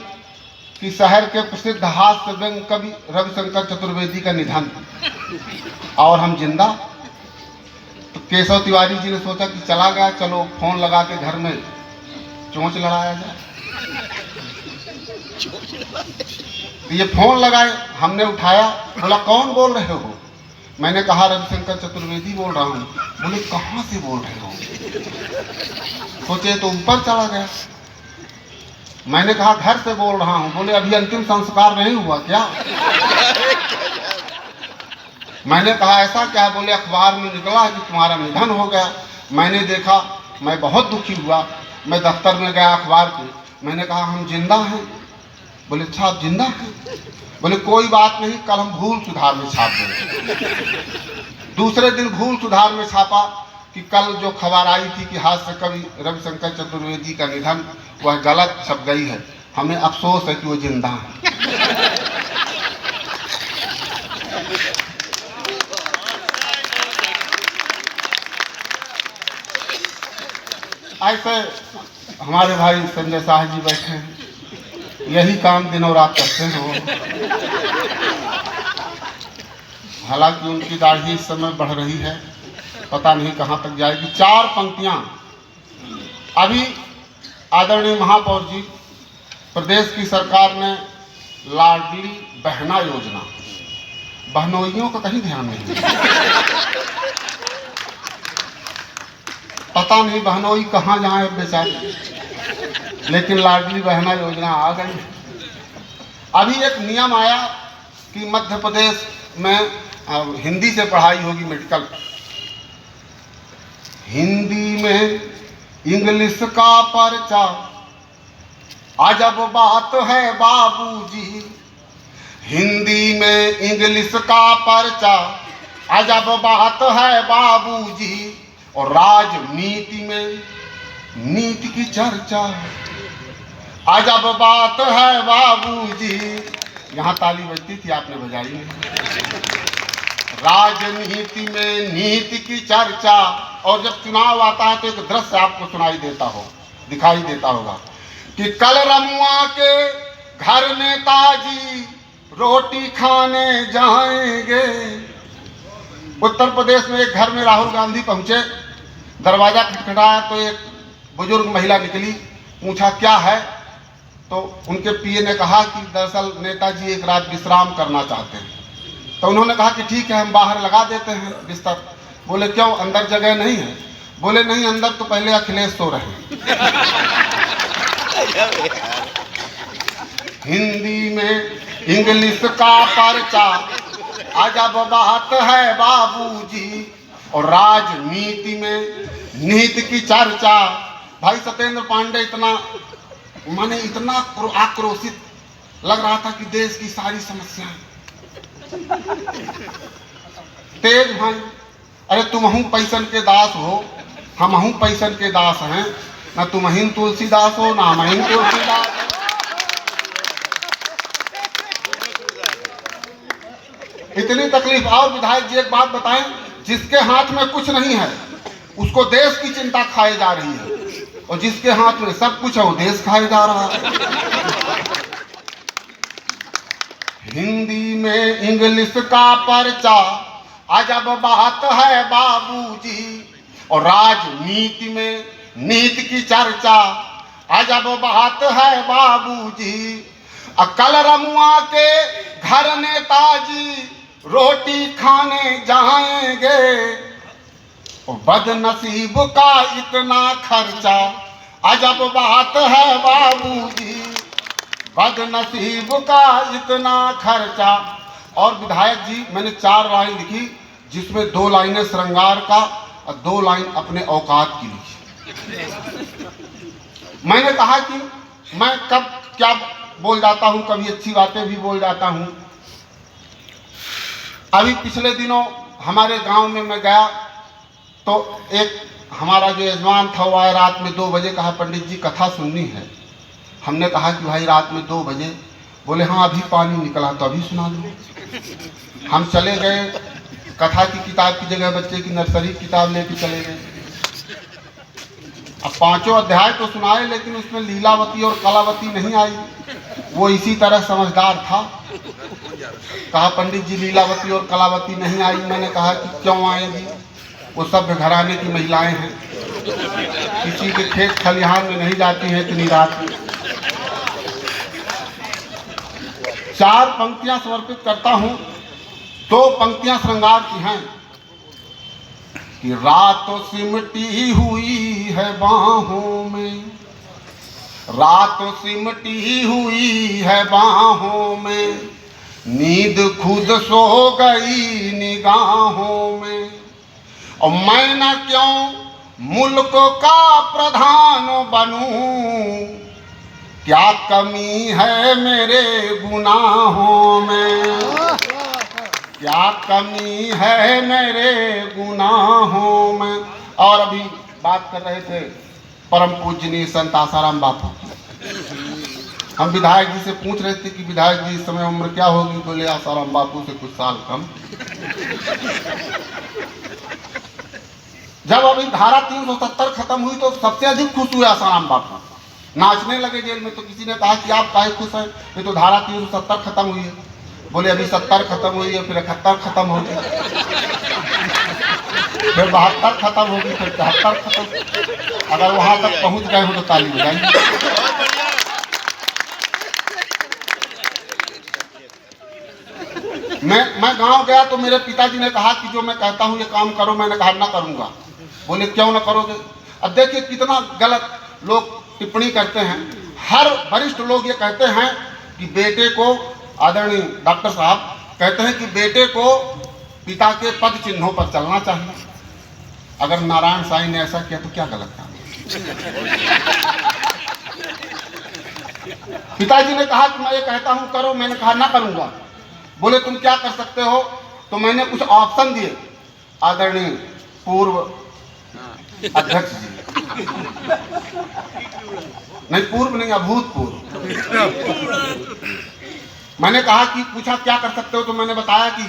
कि शहर के प्रसिद्ध हास्य व्यंग्य कवि रविशंकर चतुर्वेदी का निधन, और हम जिंदा। तो केशव तिवारी जी ने सोचा कि चला गया, चलो फोन लगा के घर में चोंच लड़ाया जाए। तो ये फोन लगाए, हमने उठाया, बोला कौन बोल रहे हो? मैंने कहा रविशंकर चतुर्वेदी बोल रहा हूँ। बोले कहाँ से बोल रहे हो? सोचे तो ऊपर चला गया। मैंने कहा घर से बोल रहा हूँ। बोले अभी अंतिम संस्कार नहीं हुआ क्या? मैंने कहा ऐसा क्या? बोले अखबार में निकला कि तुम्हारा निधन हो गया। मैंने देखा, मैं बहुत दुखी हुआ। मैं दफ्तर में गया अखबार के, मैंने कहा हम जिंदा हैं। बोले अच्छा आप जिंदा हैं? बोले कोई बात नहीं, कल हम भूल सुधार में छाप देंगे। दूसरे दिन भूल सुधार में छापा कि कल जो खबर आई थी कि हास्य कवि रविशंकर चतुर्वेदी का निधन, वह गलत छप गई है। हमें अफसोस है कि वो जिंदा है। ऐसे हमारे भाई संजय शाह जी बैठे हैं, यही काम दिनों रात करते हैं वो। हालांकि उनकी दाढ़ी इस समय बढ़ रही है, पता नहीं कहाँ तक जाएगी। 4 पंक्तियां। अभी आदरणीय महापौर जी, प्रदेश की सरकार ने लाडली बहना योजना, बहनोइयों का कहीं ध्यान नहीं। पता नहीं बहनोई कहाँ जाए बेचारे, लेकिन लाडली बहना योजना आ गई। अभी एक नियम आया कि मध्य प्रदेश में हिंदी से पढ़ाई होगी, मेडिकल। हिंदी में इंग्लिश का पर्चा, अजब बात है बाबूजी। हिंदी में इंग्लिश का पर्चा, अजब बात है बाबूजी। और राजनीति में नीति की चर्चा, अजब बात है बाबूजी। यहाँ ताली बजती थी, आपने बजाई नहीं। राजनीति में नीति की चर्चा। और जब चुनाव आता है तो एक दृश्य आपको सुनाई देता हो, दिखाई देता होगा कि कल रमुआ के घर नेताजी रोटी खाने जाएंगे। उत्तर प्रदेश में एक घर में राहुल गांधी पहुंचे, दरवाजा खटखटाया तो एक बुजुर्ग महिला निकली, पूछा क्या है? तो उनके पीए ने कहा कि दरअसल नेताजी एक रात विश्राम करना चाहते हैं। तो उन्होंने कहा कि ठीक है, हम बाहर लगा देते हैं बिस्तर। बोले क्यों, अंदर जगह नहीं है? बोले नहीं, अंदर तो पहले अखिलेश सो रहे हैं। हिंदी में इंग्लिश का पर्चा, अजब बात है बाबूजी। और राजनीति में नीति की चर्चा। भाई सत्येंद्र पांडे इतना आक्रोशित लग रहा था कि देश की सारी समस्याएं। तेज भाई, अरे तुम हूँ पैसन के दास हो, हम हूँ पैसन के दास हैं, ना तुम ही तुलसीदास हो ना हम ही तुलसीदास हो। इतनी तकलीफ। और विधायक जी एक बात बताएं, जिसके हाथ में कुछ नहीं है उसको देश की चिंता खाए जा रही है, और जिसके हाथ में सब कुछ है वो देश खाए जा रहा है। हिंदी में इंग्लिश का पर्चा अजब बात है बाबूजी, और राजनीति में नीति की चर्चा अजब बात है बाबूजी। अकल रमुआ के घर नेताजी रोटी खाने जाएंगे, और बदनसीब का इतना खर्चा अजब बात है बाबूजी, बदनसीब का इतना खर्चा। और विधायक जी मैंने 4 लाइन लिखी, जिसमें 2 लाइनें श्रृंगार का और 2 लाइन अपने औकात की लिखी। मैंने कहा कि मैं कब क्या बोल जाता हूं, कभी अच्छी बातें भी बोल जाता हूं। अभी पिछले दिनों हमारे गांव में मैं गया तो एक हमारा जो यजमान था वो आया रात में 2 बजे, कहा पंडित जी कथा सुननी है। हमने कहा कि भाई रात में 2 बजे, बोले हाँ अभी पानी निकला तो अभी सुना दो। हम चले गए, कथा की किताब की जगह बच्चे की नर्सरी किताब लेके चले गए। अब 5 अध्याय तो सुनाए, लेकिन उसमें लीलावती और कलावती नहीं आई। वो इसी तरह समझदार था, कहा पंडित जी लीलावती और कलावती नहीं आई। मैंने कहा कि क्यों आएगी, वो सभ्य घराने की महिलाएं हैं, किसी के खेत खलिहान में नहीं जाती हैं इतनी रात में। 4 पंक्तियां समर्पित करता हूं। 2 पंक्तियां श्रृंगार की हैं कि रात सिमटी हुई है बाहों में, रात सिमटी हुई है बाहों में, नींद खुद सो गई निगाहों में, और मैं न क्यों मुल्क का प्रधान बनूं, क्या कमी है मेरे गुनाहों में, क्या कमी है मेरे गुनाहों में। और अभी बात कर रहे थे परम पूजनीय संत आसाराम बापू। हम विधायक जी से पूछ रहे थे कि विधायक जी इस समय उम्र क्या होगी, बोले आसाराम बापू से कुछ साल कम। जब अभी धारा 370 खत्म हुई तो सबसे अधिक खुश हुए आसाराम बापू, नाचने लगे जेल में। तो किसी ने कहा कि आप काहे खुश हैं, ये तो धारा 370 खत्म हुई है। बोले अभी 70 खत्म हुई है, फिर 71 खत्म होगी, फिर 72 खत्म होगी, फिर 73 खत्म। अगर वहां तक पहुंच गए हो तो ताली बजाएंगे। मैं गांव गया तो मेरे पिताजी ने कहा कि जो मैं कहता हूं ये काम करो। मैंने कहा ना करूंगा। बोले क्यों ना करोगे? अब देखिए कितना गलत लोग टिप्पणी करते हैं। हर वरिष्ठ लोग ये कहते हैं कि बेटे को, आदरणीय डॉक्टर साहब कहते हैं कि बेटे को पिता के पद चिन्हों पर चलना चाहिए। अगर नारायण साईं ने ऐसा किया तो क्या गलत था? पिताजी ने कहा कि मैं ये कहता हूं करो। मैंने कहा ना करूंगा। बोले तुम क्या कर सकते हो? तो मैंने कुछ ऑप्शन दिए आदरणीय पूर्व अध्यक्ष जी, नहीं पूर्व नहीं, अभूतपूर्व। मैंने कहा कि पूछा क्या कर सकते हो, तो मैंने बताया कि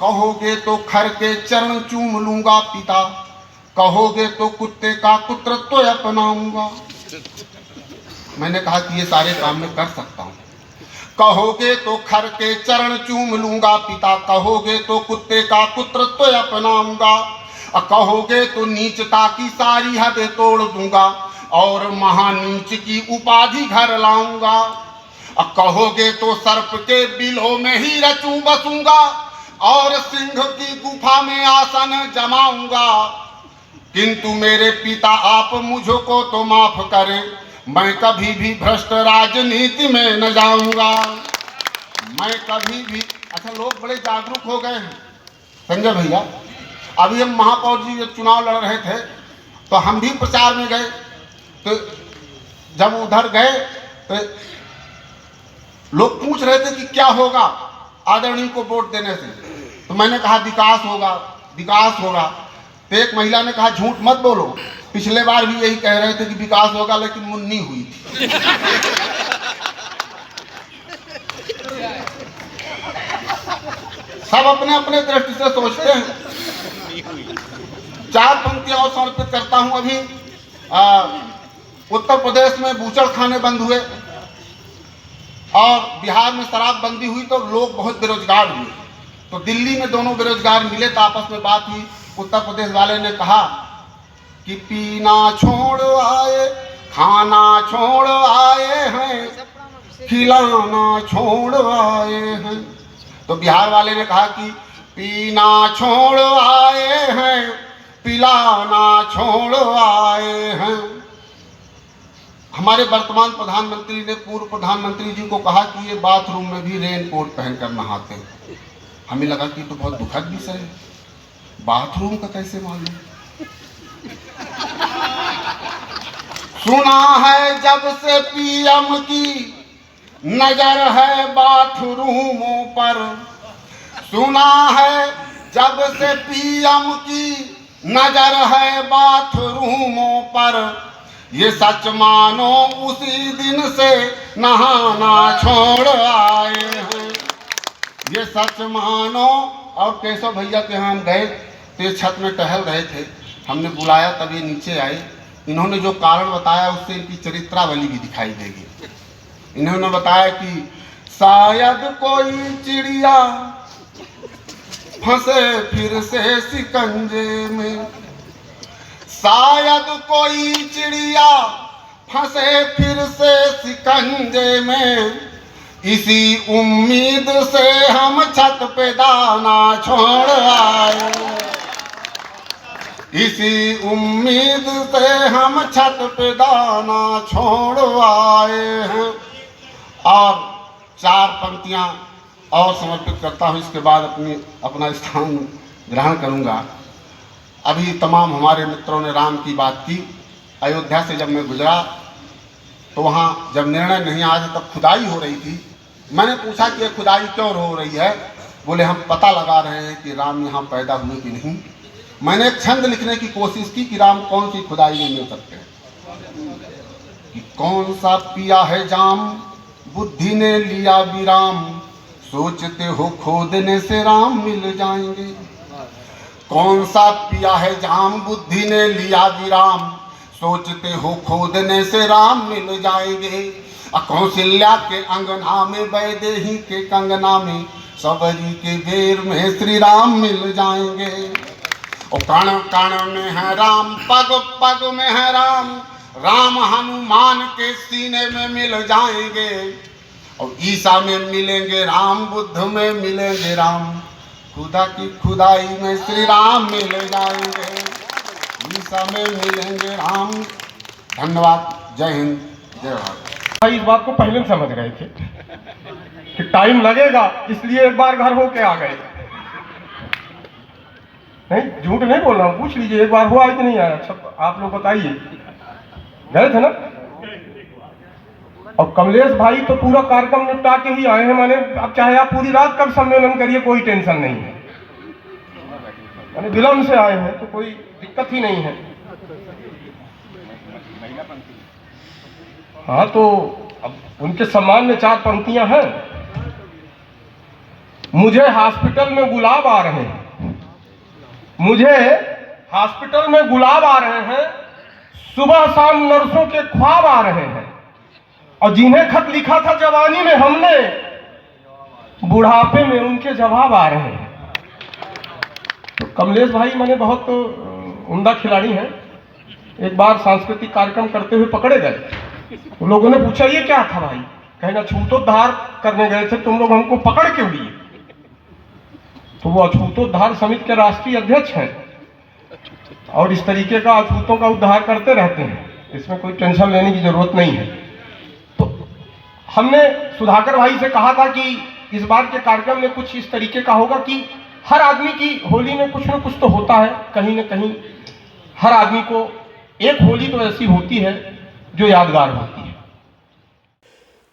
कहोगे तो खर के चरण चूम लूंगा पिता, कहोगे तो कुत्ते का कुत्रत्व अपनाऊंगा। मैंने कहा कि ये सारे काम मैं कर सकता हूं। कहोगे तो खर के चरण चूम लूंगा पिता, कहोगे तो कुत्ते का कुत्रत्व अपनाऊंगा, कहोगे तो नीचता की सारी हदें तोड़ दूंगा और महानीच की उपाधि घर लाऊंगा, कहोगे तो सर्प के बिलों में ही रचूं बसूंगा और सिंह की गुफा में आसन जमाऊंगा। किंतु मेरे पिता आप मुझको तो माफ करें, मैं कभी भी भ्रष्ट राजनीति में न जाऊंगा, मैं कभी भी। अच्छा लोग बड़े जागरूक हो गए हैं संजय भैया। अभी हम महापौर जी जब चुनाव लड़ रहे थे तो हम भी प्रचार में गए। तो जब उधर गए तो लोग पूछ रहे थे कि क्या होगा आदरणीय को वोट देने से। तो तो मैंने कहा विकास होगा, विकास होगा। तो एक महिला ने कहा झूठ मत बोलो, पिछले बार भी यही कह रहे थे कि विकास होगा, लेकिन मुन्नी हुई थी। सब अपने अपने दृष्टि से सोचते हैं। 4 पंक्तियां और समर्पित करता हूं। अभी उत्तर प्रदेश में बूचड़ खाने बंद हुए और बिहार में शराब बंदी हुई तो लोग बहुत बेरोजगार हुए। तो दिल्ली में दोनों बेरोजगार मिले तो आपस में बात हुई। उत्तर प्रदेश वाले ने कहा कि पीना छोड़ आए, खाना छोड़ आए हैं, खिलाना छोड़ आए हैं। तो बिहार वाले ने कहा कि पीना छोड़ आए हैं, पिलाना छोड़ आए हैं। हमारे वर्तमान प्रधानमंत्री ने पूर्व प्रधानमंत्री जी को कहा कि ये बाथरूम में भी रेनकोट पहनकर नहाते हैं। हमें लगा कि तो बहुत दुखद विषय है, बाथरूम का कैसे मालूम। सुना है जब से पीएम की नजर है बाथरूमों पर, सुना है जब से पीएम की नजर है बाथरूमों पर, ये सच मानो उसी दिन से नहाना छोड़ आए हैं, ये सच मानो। और केशव भैया के यहाँ हम गए तो छत में टहल रहे थे, हमने बुलाया तब ये नीचे आए। इन्होंने जो कारण बताया उससे इनकी चरित्रावली भी दिखाई देगी। इन्होंने बताया कि शायद कोई चिड़िया फंसे फिर से शिकंजे में, शायद कोई चिड़िया फंसे फिर से शिकंजे में, इसी उम्मीद से हम छत पे दाना छोड़ आए, इसी उम्मीद से हम छत पे दाना छोड़ आए हैं। और 4 पंक्तियां और समर्पित करता हूं, इसके बाद अपना स्थान ग्रहण करूंगा। अभी तमाम हमारे मित्रों ने राम की बात की। अयोध्या से जब मैं गुजरा तो वहाँ जब निर्णय नहीं आया तब खुदाई हो रही थी। मैंने पूछा कि ये खुदाई क्यों हो रही है? बोले हम पता लगा रहे हैं कि राम यहाँ पैदा हुए कि नहीं। मैंने एक छंद लिखने की कोशिश की कि राम कौन सी खुदाई में मिल सकते हैं। कि कौन सा पिया है जाम बुद्धि ने लिया विराम, सोचते हो खोदने से राम मिल जाएंगे। कौन सा पिया है जाम बुद्धि ने लिया विराम, सोचते हो खोदने से राम मिल जाएंगे। कौशल्या के अंगना में वैदेही के कंगना में, सबरी के बेर में श्री राम मिल जाएंगे। और कण कण में है राम, पग पग में है राम, राम हनुमान के सीने में मिल जाएंगे। और ईसा में मिलेंगे राम, बुद्ध में मिलेंगे राम, खुदा की खुदाई में श्री राम मिल जाएंगे, ईसा में मिलेंगे राम। धन्यवाद। जय हिंद, जय भारत। इस बात को पहले समझ गए थे कि टाइम लगेगा, इसलिए एक बार घर होके आ गए। नहीं, झूठ नहीं बोल रहा हूँ, पूछ लीजिए एक बार हुआ कि नहीं आया। अच्छा आप लोग बताइए, गए थे ना? और कमलेश भाई तो पूरा कार्यक्रम निपटा के ही आए हैं। माने अब चाहे आप पूरी रात कब सम्मेलन करिए, कोई टेंशन नहीं है। माने विलम्ब से आए हैं तो कोई दिक्कत ही नहीं है। हाँ, तो अब उनके सम्मान में 4 पंक्तियां हैं। मुझे हॉस्पिटल में गुलाब आ रहे हैं, मुझे हॉस्पिटल में गुलाब आ रहे हैं, सुबह शाम नर्सों के ख्वाब आ रहे हैं। और जिन्हें खत लिखा था जवानी में हमने, बुढ़ापे में उनके जवाब आ रहे हैं। तो कमलेश भाई मैंने बहुत उम्दा खिलाड़ी हैं। एक बार सांस्कृतिक कार्यक्रम करते हुए पकड़े गए, तो लोगों ने पूछा ये क्या था भाई? कहे ना अछूतोद्धार करने गए थे, तुम लोग हमको पकड़ क्यों लिए? तो वो अछूतोद्धार समिति के राष्ट्रीय अध्यक्ष हैं और इस तरीके का अछूतों का उद्धार करते रहते हैं, इसमें कोई टेंशन लेने की जरूरत नहीं है। तो हमने सुधाकर भाई से कहा था कि इस बार के कार्यक्रम में कुछ इस तरीके का होगा कि हर आदमी की होली में कुछ न कुछ तो होता है, कहीं न कहीं हर आदमी को एक होली तो ऐसी होती है जो यादगार होती है।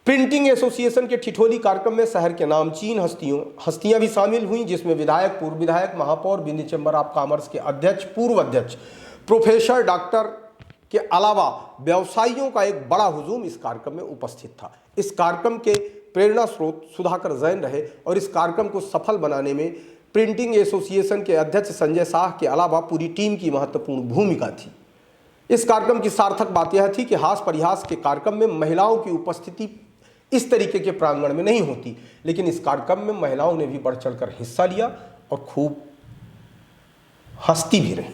प्रिंटिंग एसोसिएशन के ठिठोली कार्यक्रम में शहर के नामचीन हस्तियां भी शामिल हुई, जिसमें विधायक, पूर्व विधायक, महापौर, बिंदी चैम्बर ऑफ कॉमर्स के अध्यक्ष, पूर्व अध्यक्ष, प्रोफेसर, डॉक्टर के अलावा व्यवसायियों का एक बड़ा हुजूम इस कार्यक्रम में उपस्थित था। इस कार्यक्रम के प्रेरणा स्रोत सुधाकर जैन रहे और इस कार्यक्रम को सफल बनाने में प्रिंटिंग एसोसिएशन के अध्यक्ष संजय शाह के अलावा पूरी टीम की महत्वपूर्ण भूमिका थी। इस कार्यक्रम की सार्थक बात यह थी कि हास परिहास के कार्यक्रम में महिलाओं की उपस्थिति इस तरीके के प्रांगण में नहीं होती, लेकिन इस कार्यक्रम में महिलाओं ने भी बढ़ चढ़कर हिस्सा लिया और खूब हंसती भी रही।